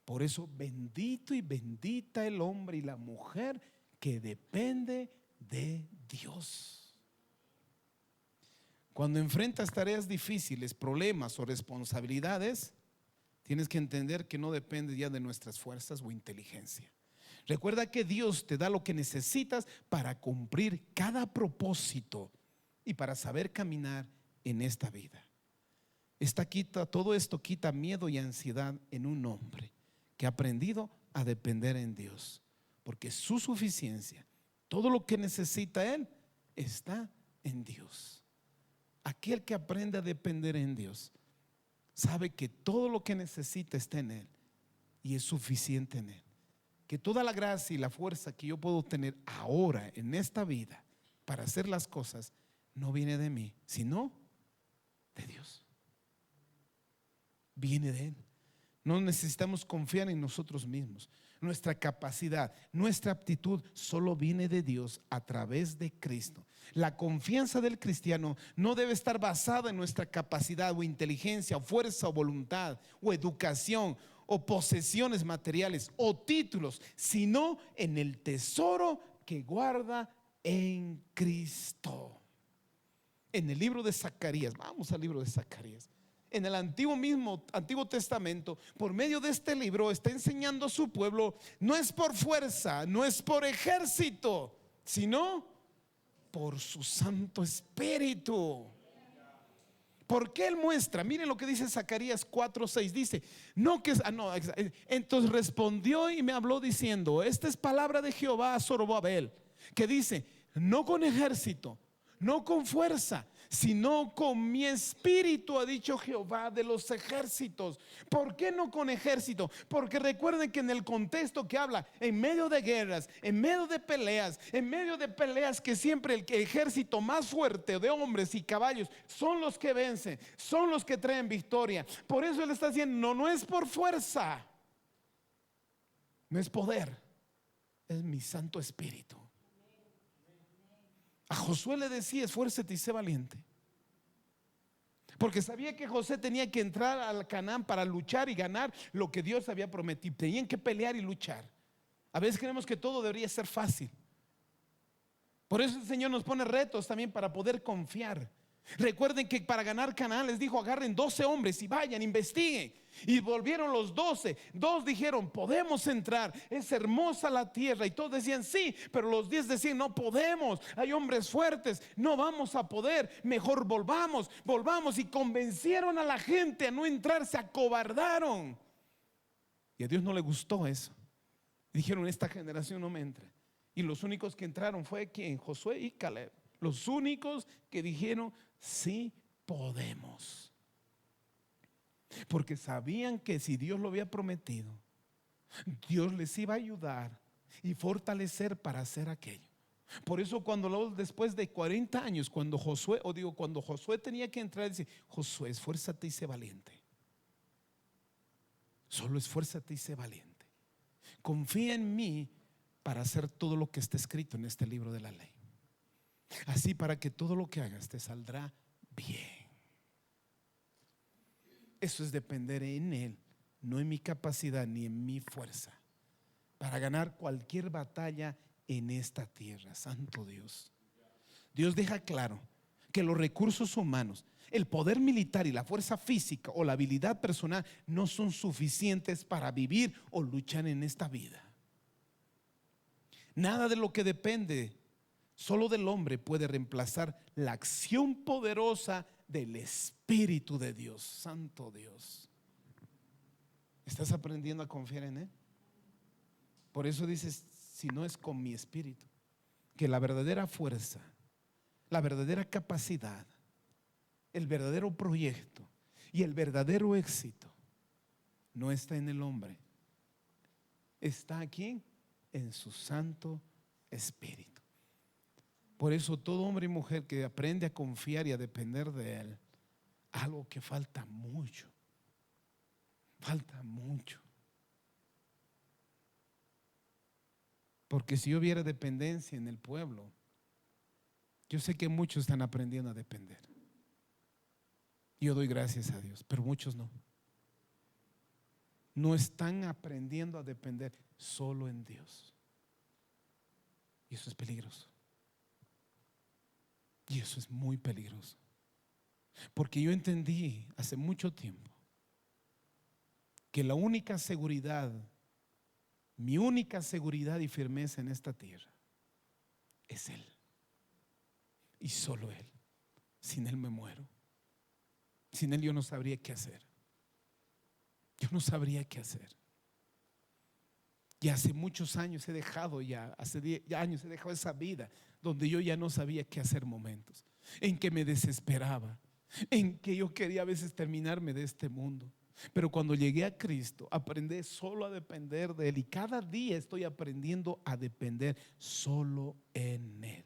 Por eso bendito y bendita el hombre y la mujer que depende de Dios. Cuando enfrentas tareas difíciles, problemas o responsabilidades, tienes que entender que no depende ya de nuestras fuerzas o inteligencia. Recuerda que Dios te da lo que necesitas para cumplir cada propósito y para saber caminar en esta vida. Todo esto quita miedo y ansiedad en un hombre que ha aprendido a depender en Dios, porque su suficiencia, todo lo que necesita él, está en Dios. Aquel que aprende a depender en Dios sabe que todo lo que necesita está en él y es suficiente en él. Que toda la gracia y la fuerza que yo puedo tener ahora en esta vida para hacer las cosas no viene de mí, sino de Dios. Viene de él. No necesitamos confiar en nosotros mismos. Nuestra capacidad, nuestra aptitud solo viene de Dios a través de Cristo. La confianza del cristiano no debe estar basada en nuestra capacidad o inteligencia o fuerza o voluntad o educación o posesiones materiales o títulos, sino en el tesoro que guarda en Cristo. En el libro de Zacarías, vamos al libro de Zacarías. En el Antiguo Testamento, por medio de este libro, está enseñando a su pueblo, no es por fuerza, no es por ejército, sino por su Santo Espíritu. Porque él muestra, miren lo que dice Zacarías 4:6, dice, entonces respondió y me habló diciendo, esta es palabra de Jehová a Zorobabel, que dice, no con ejército, no con fuerza, sino con mi espíritu, ha dicho Jehová de los ejércitos. ¿Por qué no con ejército? Porque recuerden que en el contexto que habla, en medio de guerras, en medio de peleas que siempre el ejército más fuerte de hombres y caballos son los que vencen, son los que traen victoria. Por eso él está diciendo, no es por fuerza, no es poder, es mi Santo Espíritu. A Josué le decía, esfuérzate y sé valiente, porque sabía que José tenía que entrar al Canaán para luchar y ganar lo que Dios había prometido. Tenían que pelear y luchar. A veces creemos que todo debería ser fácil. Por eso el Señor nos pone retos también para poder confiar. Recuerden que para ganar Canaán les dijo, agarren 12 hombres y vayan, investiguen. Y volvieron los 12. Dos dijeron, podemos entrar, es hermosa la tierra. Y todos decían sí, pero los 10 decían, no podemos, hay hombres fuertes, no vamos a poder, mejor volvamos. Y convencieron a la gente a no entrar, se acobardaron. Y a Dios no le gustó eso. Dijeron, esta generación no me entra. Y los únicos que entraron fue ¿quién? Josué y Caleb. Los únicos que dijeron, sí podemos. Porque sabían que si Dios lo había prometido, Dios les iba a ayudar y fortalecer para hacer aquello. Por eso después de 40 años, cuando Josué tenía que entrar, dice, Josué, esfuérzate y sé valiente. Solo esfuérzate y sé valiente. Confía en mí para hacer todo lo que está escrito en este libro de la ley. Así para que todo lo que hagas te saldrá bien. Eso es depender en Él, no en mi capacidad ni en mi fuerza, para ganar cualquier batalla en esta tierra. Santo Dios. Dios deja claro que los recursos humanos, el poder militar y la fuerza física o la habilidad personal no son suficientes para vivir o luchar en esta vida. Nada de lo que depende solo del hombre puede reemplazar la acción poderosa del Espíritu de Dios. Santo Dios. ¿Estás aprendiendo a confiar en Él? Por eso dices, si no es con mi espíritu, que la verdadera fuerza, la verdadera capacidad, el verdadero proyecto y el verdadero éxito no está en el hombre, está aquí en su Santo Espíritu. Por eso todo hombre y mujer que aprende a confiar y a depender de Él, algo que falta mucho. Porque si hubiera dependencia en el pueblo, yo sé que muchos están aprendiendo a depender. Yo doy gracias a Dios, pero muchos no. no están aprendiendo a depender solo en Dios. Y eso es peligroso. Y eso es muy peligroso. Porque yo entendí hace mucho tiempo que la única seguridad, mi única seguridad y firmeza en esta tierra es Él. Y solo Él. Sin Él me muero. Sin Él yo no sabría qué hacer. Yo no sabría qué hacer. Y hace muchos años he dejado hace 10 años he dejado esa vida donde yo ya no sabía qué hacer momentos, en que me desesperaba, en que yo quería a veces terminarme de este mundo. Pero cuando llegué a Cristo, aprendí solo a depender de Él, y cada día estoy aprendiendo a depender solo en Él.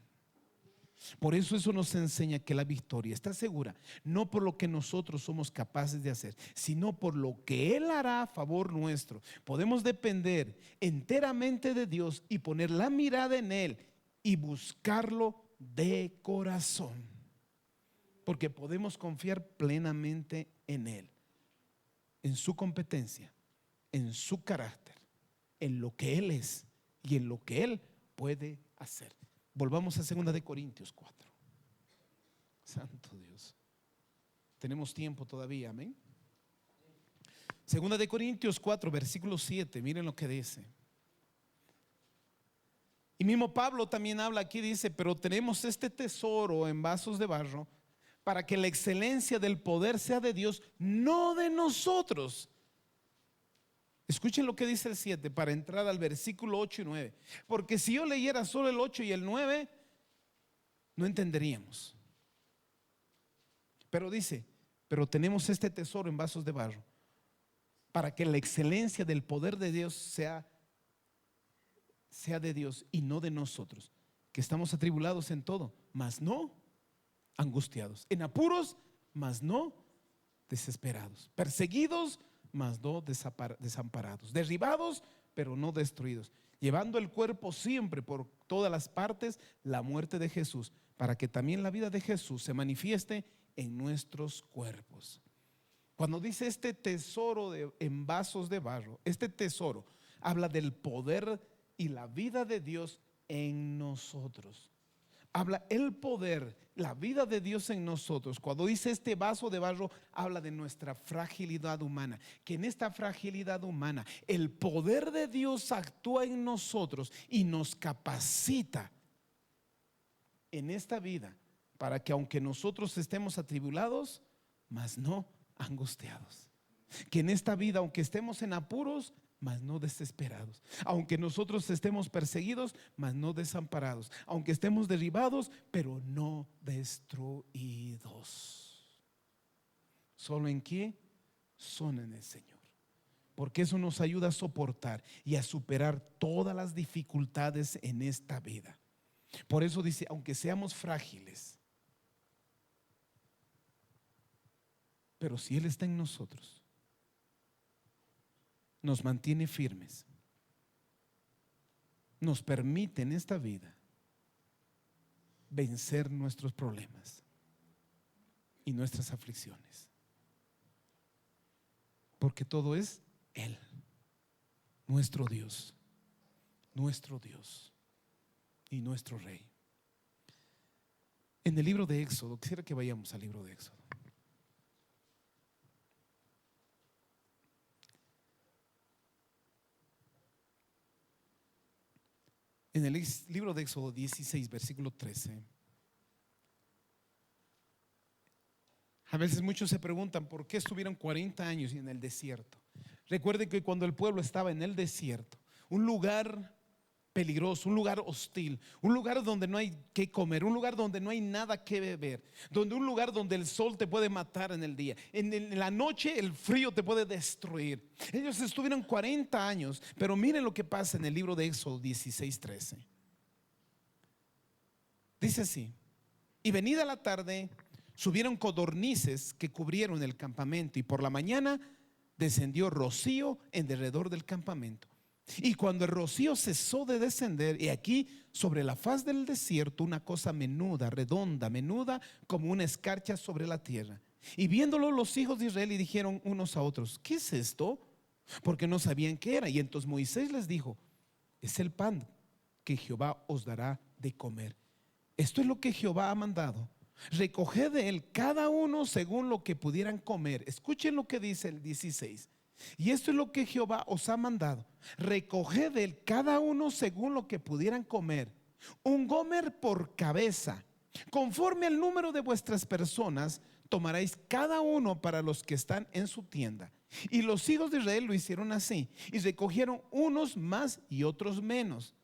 Por eso nos enseña que la victoria está segura, no por lo que nosotros somos capaces de hacer, sino por lo que Él hará a favor nuestro. Podemos depender enteramente de Dios y poner la mirada en Él y buscarlo de corazón, porque podemos confiar plenamente en Él, en su competencia, en su carácter, en lo que Él es y en lo que Él puede hacer. Volvamos a 2 de Corintios 4. Santo Dios. Tenemos tiempo todavía, amén. 2 de Corintios 4, versículo 7. Miren lo que dice. Y mismo Pablo también habla aquí, dice: pero tenemos este tesoro en vasos de barro, para que la excelencia del poder sea de Dios, no de nosotros. Escuchen lo que dice el 7 para entrar al versículo 8 y 9. Porque si yo leyera solo el 8 y el 9, no entenderíamos. Pero dice: pero tenemos este tesoro en vasos de barro, para que la excelencia del poder de Dios sea de Dios y no de nosotros, que estamos atribulados en todo, mas no angustiados, en apuros, mas no desesperados, perseguidos, mas no desamparados, derribados, pero no destruidos, llevando el cuerpo siempre por todas las partes la muerte de Jesús, para que también la vida de Jesús se manifieste en nuestros cuerpos. Cuando dice este tesoro en vasos de barro, este tesoro habla del poder y la vida de Dios en nosotros. Habla el poder, la vida de Dios en nosotros. Cuando dice este vaso de barro, habla de nuestra fragilidad humana, que en esta fragilidad humana el poder de Dios actúa en nosotros y nos capacita en esta vida para que, aunque nosotros estemos atribulados, mas no angustiados, que en esta vida, aunque estemos en apuros, mas no desesperados, aunque nosotros estemos perseguidos, mas no desamparados, aunque estemos derribados, pero no destruidos. ¿Solo en qué? Solo en el Señor, porque eso nos ayuda a soportar y a superar todas las dificultades en esta vida. Por eso dice: aunque seamos frágiles, pero si Él está en nosotros, nos mantiene firmes, nos permite en esta vida vencer nuestros problemas y nuestras aflicciones, porque todo es Él, nuestro Dios y nuestro Rey. En el libro de Éxodo, quisiera que vayamos al libro de Éxodo. En el libro de Éxodo 16, versículo 13. A veces muchos se preguntan por qué estuvieron 40 años en el desierto. Recuerden que cuando el pueblo estaba en el desierto, un lugar peligroso, un lugar hostil, un lugar donde no hay que comer, un lugar donde no hay nada que beber, un lugar donde el sol te puede matar en el día, en la noche el frío te puede destruir. Ellos estuvieron 40 años, pero miren lo que pasa en el libro de Éxodo 16, 13. Dice así: y venida la tarde, subieron codornices que cubrieron el campamento, y por la mañana descendió rocío en derredor del campamento. Y cuando el rocío cesó de descender, y aquí sobre la faz del desierto una cosa menuda, redonda, menuda como una escarcha sobre la tierra. Y viéndolo los hijos de Israel, y dijeron unos a otros: ¿qué es esto? porque no sabían qué era. Y entonces Moisés les dijo: es el pan que Jehová os dará de comer. Esto es lo que Jehová ha mandado. Recoged de él cada uno según lo que pudieran comer. Escuchen lo que dice el 16. Y esto es lo que Jehová os ha mandado: recoged de él cada uno según lo que pudieran comer, un gomer por cabeza, conforme al número de vuestras personas, tomaréis cada uno para los que están en su tienda. Y los hijos de Israel lo hicieron así, y recogieron unos más y otros menos,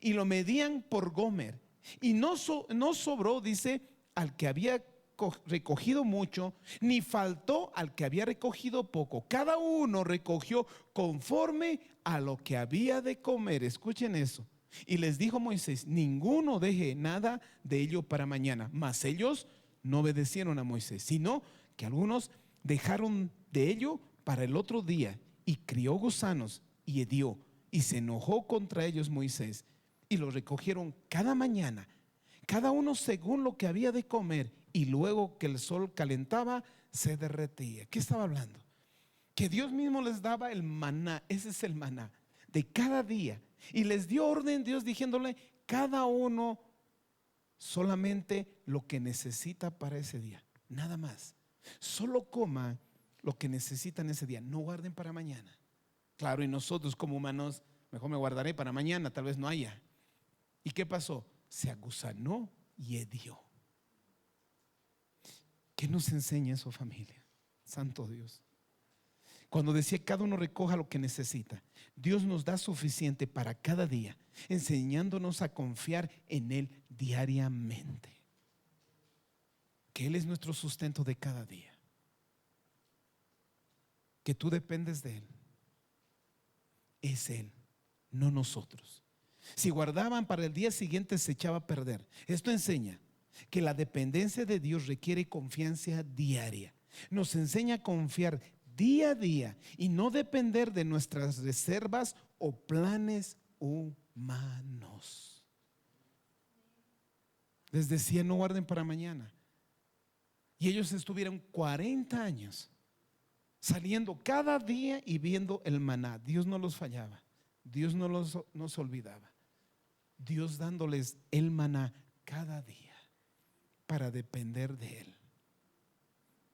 y lo medían por gomer. Y no sobró, dice, al que había recogido mucho, ni faltó al que había recogido poco. Cada uno recogió conforme a lo que había de comer. Escuchen eso. Y les dijo Moisés: ninguno deje nada de ello para mañana. Mas ellos no obedecieron a Moisés, sino que algunos dejaron de ello para el otro día, y crió gusanos y hedió, y se enojó contra ellos Moisés. Y lo recogieron cada mañana, cada uno según lo que había de comer, y luego que el sol calentaba, se derretía. ¿Qué estaba hablando? Que Dios mismo les daba el maná. Ese es el maná de cada día. Y les dio orden Dios, diciéndole: cada uno solamente lo que necesita para ese día, nada más. Solo coma lo que necesitan ese día, no guarden para mañana. Claro, y nosotros como humanos, mejor me guardaré para mañana, tal vez no haya. ¿Y qué pasó? Se agusanó y hedió. ¿Qué nos enseña eso, familia? Santo Dios. Cuando decía cada uno recoja lo que necesita, Dios nos da suficiente para cada día, enseñándonos a confiar en Él diariamente. Que Él es nuestro sustento de cada día. Que tú dependes de Él. Es Él, no nosotros. Si guardaban para el día siguiente, se echaba a perder. Esto enseña que la dependencia de Dios requiere confianza diaria. Nos enseña a confiar día a día y no depender de nuestras reservas o planes humanos. Les decía: no guarden para mañana. Y ellos estuvieron 40 años saliendo cada día y viendo el maná. Dios no los fallaba, Dios no nos olvidaba. Dios dándoles el maná cada día para depender de Él.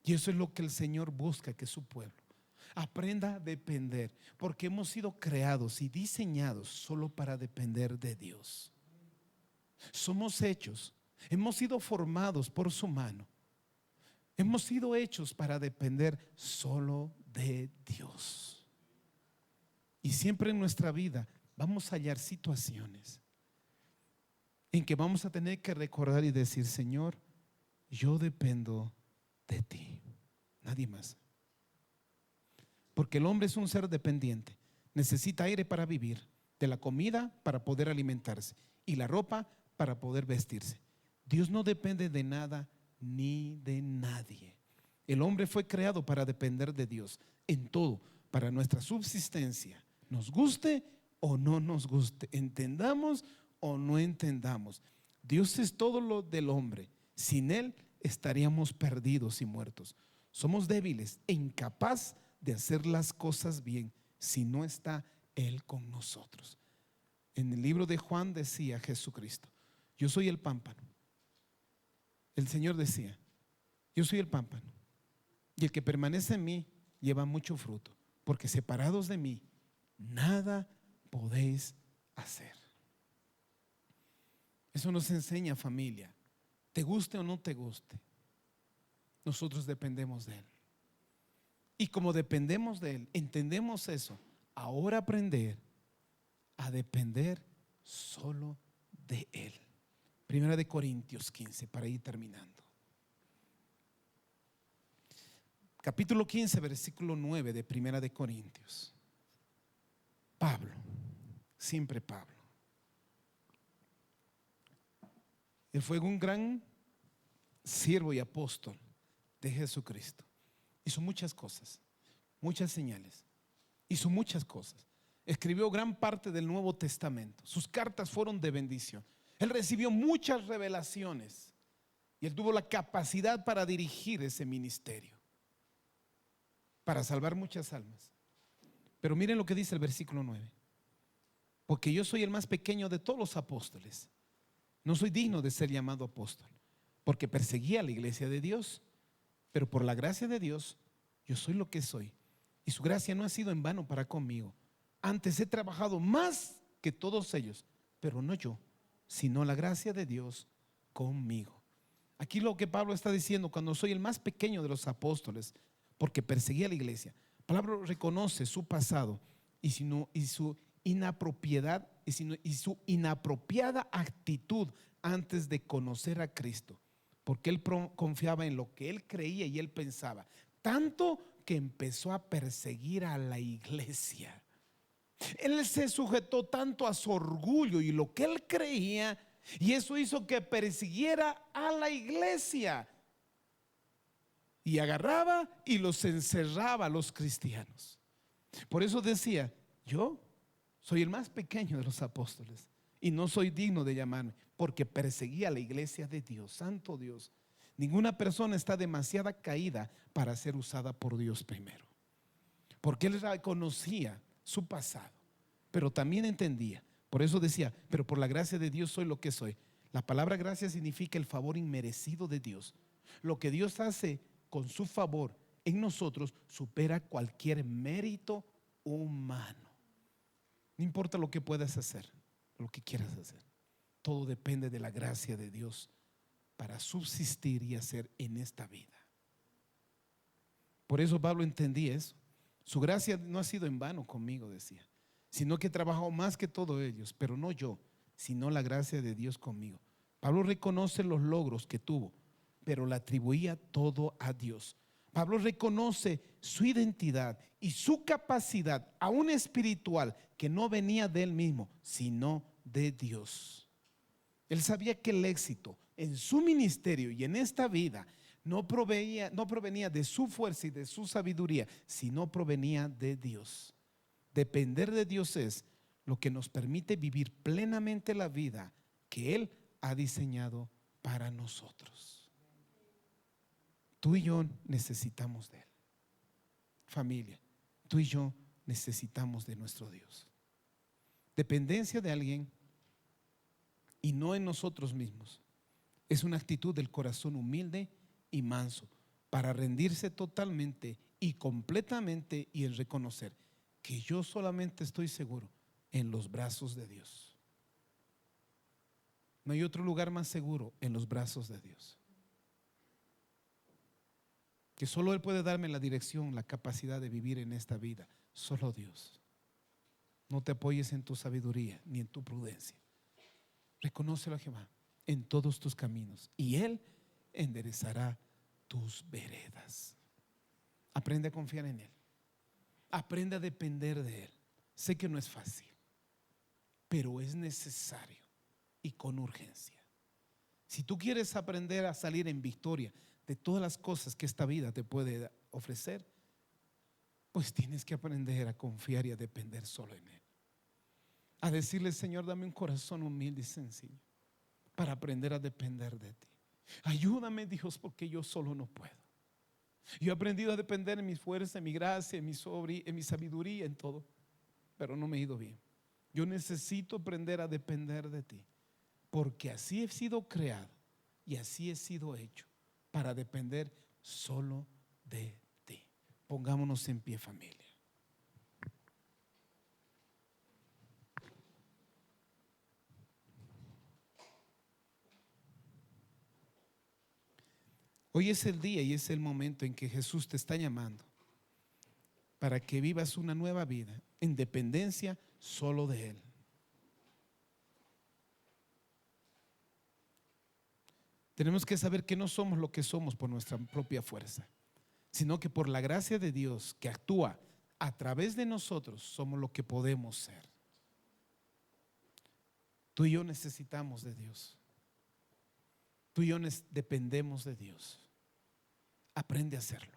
Y eso es lo que el Señor busca, que su pueblo aprenda a depender, porque hemos sido creados y diseñados solo para depender de Dios. Somos hechos, hemos sido formados por su mano, hemos sido hechos para depender solo de Dios. Y siempre en nuestra vida vamos a hallar situaciones en que vamos a tener que recordar y decir: Señor, yo dependo de ti, nadie más. Porque el hombre es un ser dependiente. Necesita aire para vivir, de la comida para poder alimentarse y la ropa para poder vestirse. Dios no depende de nada ni de nadie. El hombre fue creado para depender de Dios en todo, para nuestra subsistencia, nos guste o no nos guste, entendamos o no entendamos. Dios es todo lo del hombre. Sin Él estaríamos perdidos y muertos. Somos débiles e incapaz de hacer las cosas bien si no está Él con nosotros. En el libro de Juan decía Jesucristo: yo soy el pámpano. El Señor decía: yo soy el pámpano, y el que permanece en mí lleva mucho fruto, porque separados de mí nada podéis hacer. Eso nos enseña, familia. Te guste o no te guste, nosotros dependemos de Él. Y como dependemos de Él, entendemos eso. Ahora aprender a depender solo de Él. Primera de Corintios 15, para ir terminando. Capítulo 15, versículo 9 de Primera de Corintios. Pablo, siempre Pablo. Él fue un gran siervo y apóstol de Jesucristo. Hizo muchas cosas, muchas señales, hizo muchas cosas. Escribió gran parte del Nuevo Testamento. Sus cartas fueron de bendición. Él recibió muchas revelaciones y él tuvo la capacidad para dirigir ese ministerio, para salvar muchas almas. Pero miren lo que dice el versículo 9. Porque yo soy el más pequeño de todos los apóstoles. No soy digno de ser llamado apóstol, porque perseguía a la iglesia de Dios. Pero por la gracia de Dios, yo soy lo que soy. Y su gracia no ha sido en vano para conmigo. Antes he trabajado más que todos ellos, pero no yo, sino la gracia de Dios conmigo. Aquí lo que Pablo está diciendo, cuando soy el más pequeño de los apóstoles, porque perseguía a la iglesia, Pablo reconoce su pasado y su inapropiada actitud antes de conocer a Cristo, porque él confiaba en lo que él creía y él pensaba, tanto que empezó a perseguir a la iglesia. Él se sujetó tanto a su orgullo y lo que él creía, y eso hizo que persiguiera a la iglesia y agarraba y los encerraba a los cristianos. Por eso decía, yo soy el más pequeño de los apóstoles y no soy digno de llamarme, porque perseguía a la iglesia de Dios. Santo Dios, ninguna persona está demasiado caída para ser usada por Dios primero, porque él reconocía su pasado, pero también entendía. Por eso decía, pero por la gracia de Dios soy lo que soy. La palabra gracia significa el favor inmerecido de Dios. Lo que Dios hace con su favor en nosotros supera cualquier mérito humano. No importa lo que puedas hacer, lo que quieras hacer, todo depende de la gracia de Dios para subsistir y hacer en esta vida. Por eso Pablo entendía eso. Su gracia no ha sido en vano conmigo, decía, sino que he trabajado más que todos ellos, pero no yo, sino la gracia de Dios conmigo. Pablo reconoce los logros que tuvo, pero le atribuía todo a Dios. Pablo reconoce su identidad y su capacidad, aún espiritual, que no venía de él mismo, sino de Dios. Él sabía que el éxito en su ministerio y en esta vida no provenía de su fuerza y de su sabiduría, sino provenía de Dios. Depender de Dios es lo que nos permite vivir plenamente la vida que Él ha diseñado para nosotros. Tú y yo necesitamos de Él. Familia, tú y yo necesitamos de nuestro Dios. Dependencia de alguien y no en nosotros mismos es una actitud del corazón humilde y manso para rendirse totalmente y completamente y en reconocer que yo solamente estoy seguro en los brazos de Dios. No hay otro lugar más seguro en los brazos de Dios. Que solo Él puede darme la dirección, la capacidad de vivir en esta vida. Solo Dios. No te apoyes en tu sabiduría ni en tu prudencia. Reconócelo a Jehová en todos tus caminos y Él enderezará tus veredas. Aprende a confiar en Él. Aprende a depender de Él. Sé que no es fácil, pero es necesario y con urgencia. Si tú quieres aprender a salir en victoria de todas las cosas que esta vida te puede ofrecer, pues tienes que aprender a confiar y a depender solo en Él. A decirle, Señor, dame un corazón humilde y sencillo para aprender a depender de ti. Ayúdame, Dios, porque yo solo no puedo. Yo he aprendido a depender en mi fuerza, en mi gracia, en mi sabiduría, en todo, pero no me he ido bien. Yo necesito aprender a depender de ti, porque así he sido creado y así he sido hecho, para depender solo de ti. Pongámonos en pie, familia. Hoy es el día y es el momento en que Jesús te está llamando para que vivas una nueva vida en dependencia solo de Él. Tenemos que saber que no somos lo que somos por nuestra propia fuerza, sino que por la gracia de Dios que actúa a través de nosotros somos lo que podemos ser. Tú y yo necesitamos de Dios. Tú y yo dependemos de Dios. Aprende a hacerlo.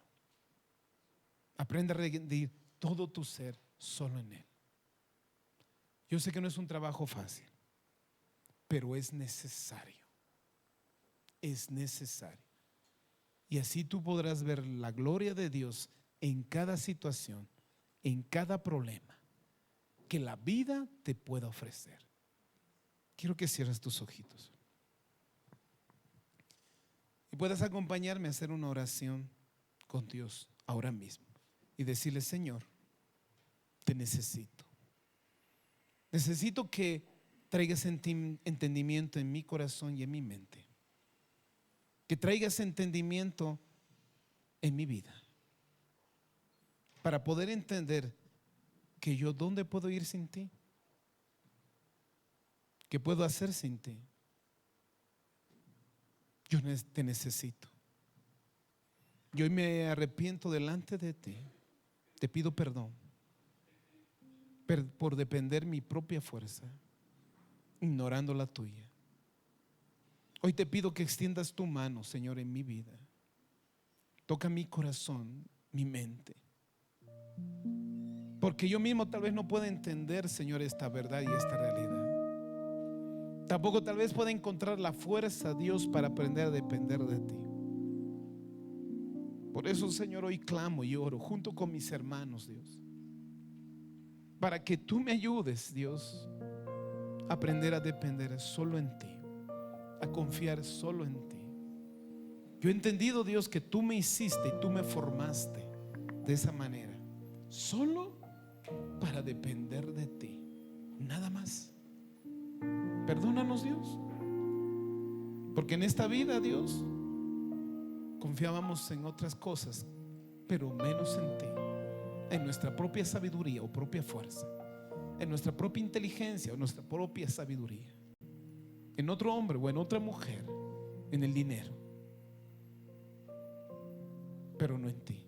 Aprende a rendir todo tu ser solo en Él. Yo sé que no es un trabajo fácil, pero es necesario. Es necesario. Y así tú podrás ver la gloria de Dios en cada situación, en cada problema que la vida te pueda ofrecer. Quiero que cierres tus ojitos y puedas acompañarme a hacer una oración con Dios ahora mismo y decirle: Señor, te necesito. Necesito que traigas entendimiento en mi corazón y en mi mente. Que traigas entendimiento en mi vida, para poder entender que yo dónde puedo ir sin ti, qué puedo hacer sin ti. Yo te necesito. Yo hoy me arrepiento delante de ti. Te pido perdón por depender mi propia fuerza, ignorando la tuya. Hoy te pido que extiendas tu mano, Señor, en mi vida. Toca mi corazón, mi mente. Porque yo mismo tal vez no pueda entender, Señor, esta verdad y esta realidad. Tampoco tal vez pueda encontrar la fuerza, Dios, para aprender a depender de ti. Por eso, Señor, hoy clamo y oro junto con mis hermanos, Dios, para que tú me ayudes, Dios, a aprender a depender solo en ti, a confiar solo en ti. Yo he entendido, Dios, que tú me hiciste y tú me formaste de esa manera, solo para depender de ti, nada más. Perdónanos, Dios, porque en esta vida, Dios, confiábamos en otras cosas, pero menos en ti, en nuestra propia sabiduría o propia fuerza, en nuestra propia inteligencia o nuestra propia sabiduría, en otro hombre o en otra mujer, en el dinero, pero no en ti.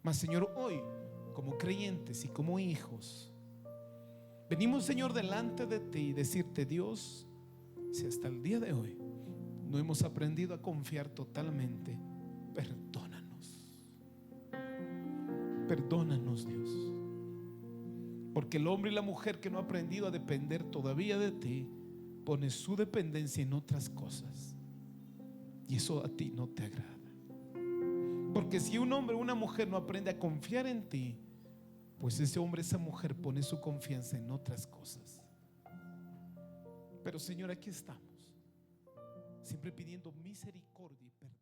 Mas, Señor, hoy, como creyentes y como hijos, venimos, Señor, delante de ti y decirte: Dios, si hasta el día de hoy no hemos aprendido a confiar totalmente, perdónanos. Perdónanos, Dios, porque el hombre y la mujer que no ha aprendido a depender todavía de ti, pone su dependencia en otras cosas, y eso a ti no te agrada. Porque si un hombre o una mujer no aprende a confiar en ti, pues ese hombre, esa mujer pone su confianza en otras cosas. Pero, Señor, aquí estamos, siempre pidiendo misericordia y perdón.